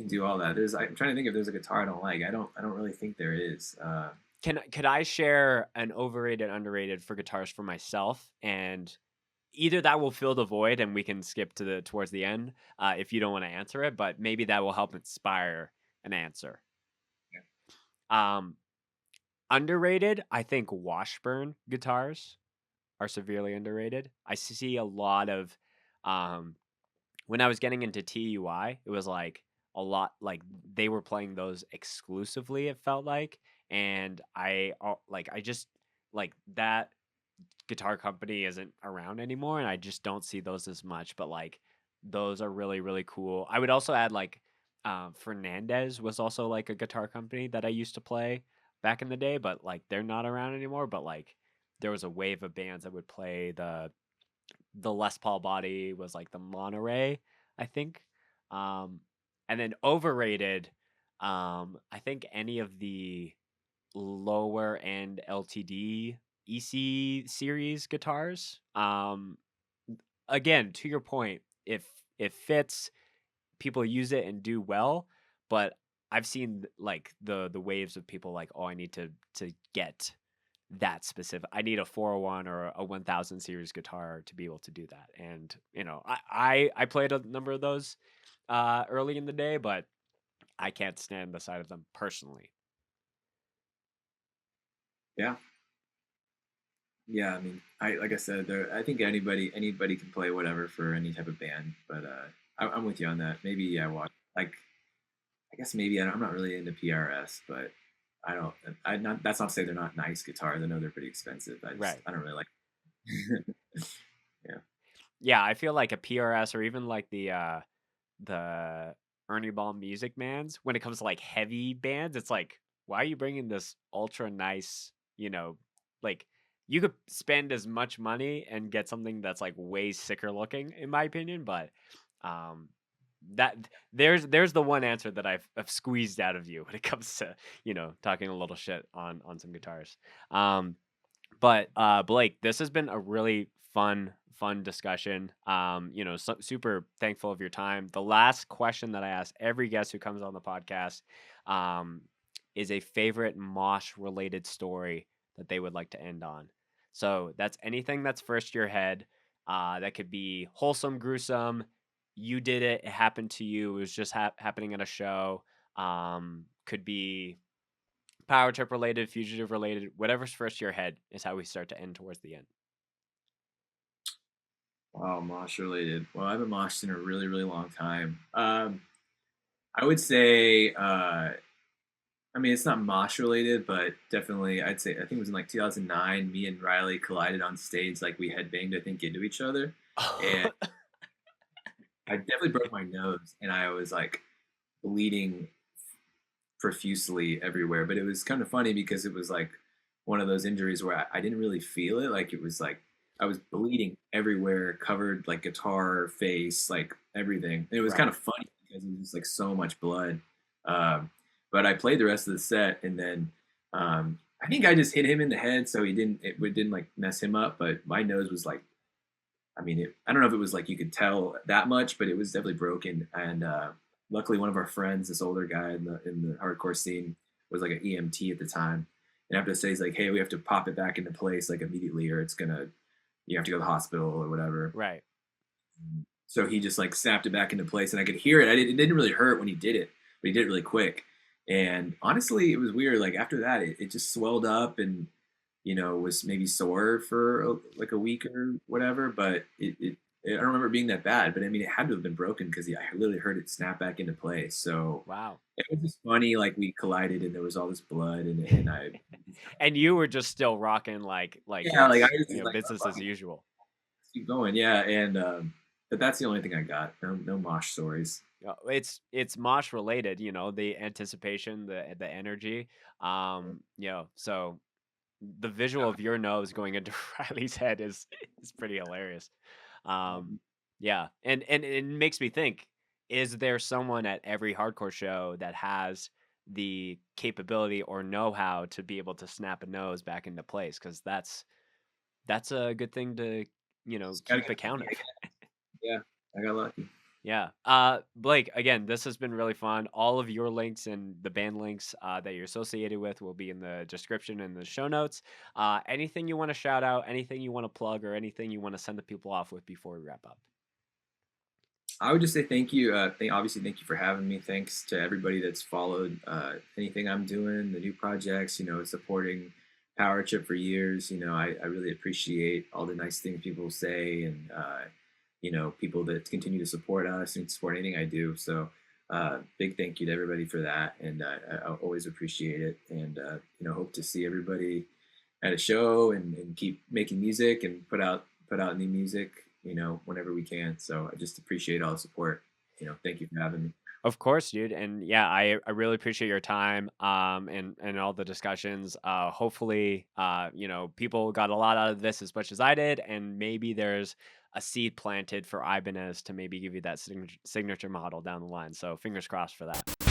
do all that. I'm trying to think if there's a guitar I don't like. I don't really think there is. Could I share an overrated, underrated for guitars for myself? And either that will fill the void, and we can skip to the towards the end if you don't want to answer it. But maybe that will help inspire an answer. Um, Underrated, I think Washburn guitars are severely underrated. I see a lot of um, when I was getting into TUI, it was like a lot like they were playing those exclusively, it felt like. And I just like that guitar company isn't around anymore, and I just don't see those as much. But like those are really, really cool. I would also add like Fernandez was also like a guitar company that I used to play back in the day, but like they're not around anymore. But like there was a wave of bands that would play the Les Paul body was like the Monterey, I think. Um, and then overrated, I think any of the lower end LTD EC series guitars. Again, to your point, if it fits, people use it and do well, but I've seen like the waves of people like, oh, I need to get that specific. I need a 401 or a 1000 series guitar to be able to do that. And I played a number of those early in the day, but I can't stand the sight of them personally. Yeah. Yeah, I mean, I like I said, I think anybody can play whatever for any type of band, but I'm with you on that. Maybe yeah, watch like I guess maybe I'm not really into PRS, but I don't. I not that's not to say they're not nice guitars. I know they're pretty expensive. Right. I don't really like. Yeah. Yeah, I feel like a PRS or even like the Ernie Ball Music Bands, when it comes to like heavy bands, it's like, why are you bringing this ultra nice, like you could spend as much money and get something that's like way sicker looking, in my opinion. But um, that there's the one answer that I've squeezed out of you when it comes to talking a little shit on some guitars. Um, but Blake, this has been a really fun discussion. Super thankful of your time. The last question that I ask every guest who comes on the podcast um, is a favorite mosh related story that they would like to end on. So that's anything that's first to your head. That could be wholesome, gruesome. You did it. It happened to you. It was just happening at a show. Could be power trip related, fugitive related, whatever's first to your head is how we start to end towards the end. Wow, mosh related. Well, I haven't moshed in a really really long time. I would say. I mean, it's not mosh related, but definitely, I'd say I think it was in like 2009. Me and Riley collided on stage, like we had banged, I think, into each other, and I definitely broke my nose, and I was like bleeding profusely everywhere. But it was kind of funny because it was like one of those injuries where I didn't really feel it. Like it was like I was bleeding everywhere, covered like guitar, face, like everything. And it was kind Right. of funny because it was just like so much blood. Um, but I played the rest of the set, and then I think I just hit him in the head, so it didn't like mess him up. But my nose was like, I mean, I don't know if it was like you could tell that much, but it was definitely broken. And luckily, one of our friends, this older guy in the hardcore scene, was like an EMT at the time. And after say, he's like, "Hey, we have to pop it back into place like immediately, or it's gonna you have to go to the hospital or whatever." Right. So he just like snapped it back into place, and I could hear it. It didn't really hurt when he did it, but he did it really quick. And honestly, it was weird. Like after that, it just swelled up and was maybe sore for like a week or whatever. But I don't remember it being that bad. But I mean, it had to have been broken because I literally heard it snap back into place. So Wow. it was just funny. Like we collided, and there was all this blood, and I And you were just still rocking like yeah, like I it's just was like, business "Oh, as usual. keep going, yeah. And but that's the only thing I got. No mosh stories. It's mosh related, the anticipation, the energy. So the visual of your nose going into Riley's head is pretty hilarious. Um, yeah, and it makes me think: is there someone at every hardcore show that has the capability or know-how to be able to snap a nose back into place? Because that's a good thing to Just gotta keep get account lucky, I of. guess. Yeah, I got lucky. Yeah. Blake, again, this has been really fun. All of your links and the band links that you're associated with will be in the description and the show notes. Anything you want to shout out, anything you want to plug, or anything you want to send the people off with before we wrap up? I would just say thank you. Obviously, thank you for having me. Thanks to everybody that's followed anything I'm doing, the new projects, supporting Power Trip for years. I really appreciate all the nice things people say and, people that continue to support us and support anything I do. So, big thank you to everybody for that. And I always appreciate it. And, hope to see everybody at a show and keep making music and put out new music, whenever we can. So I just appreciate all the support. Thank you for having me. Of course, dude. And yeah, I really appreciate your time and all the discussions. Hopefully, people got a lot out of this as much as I did, and maybe there's a seed planted for Ibanez to maybe give you that signature model down the line. So fingers crossed for that.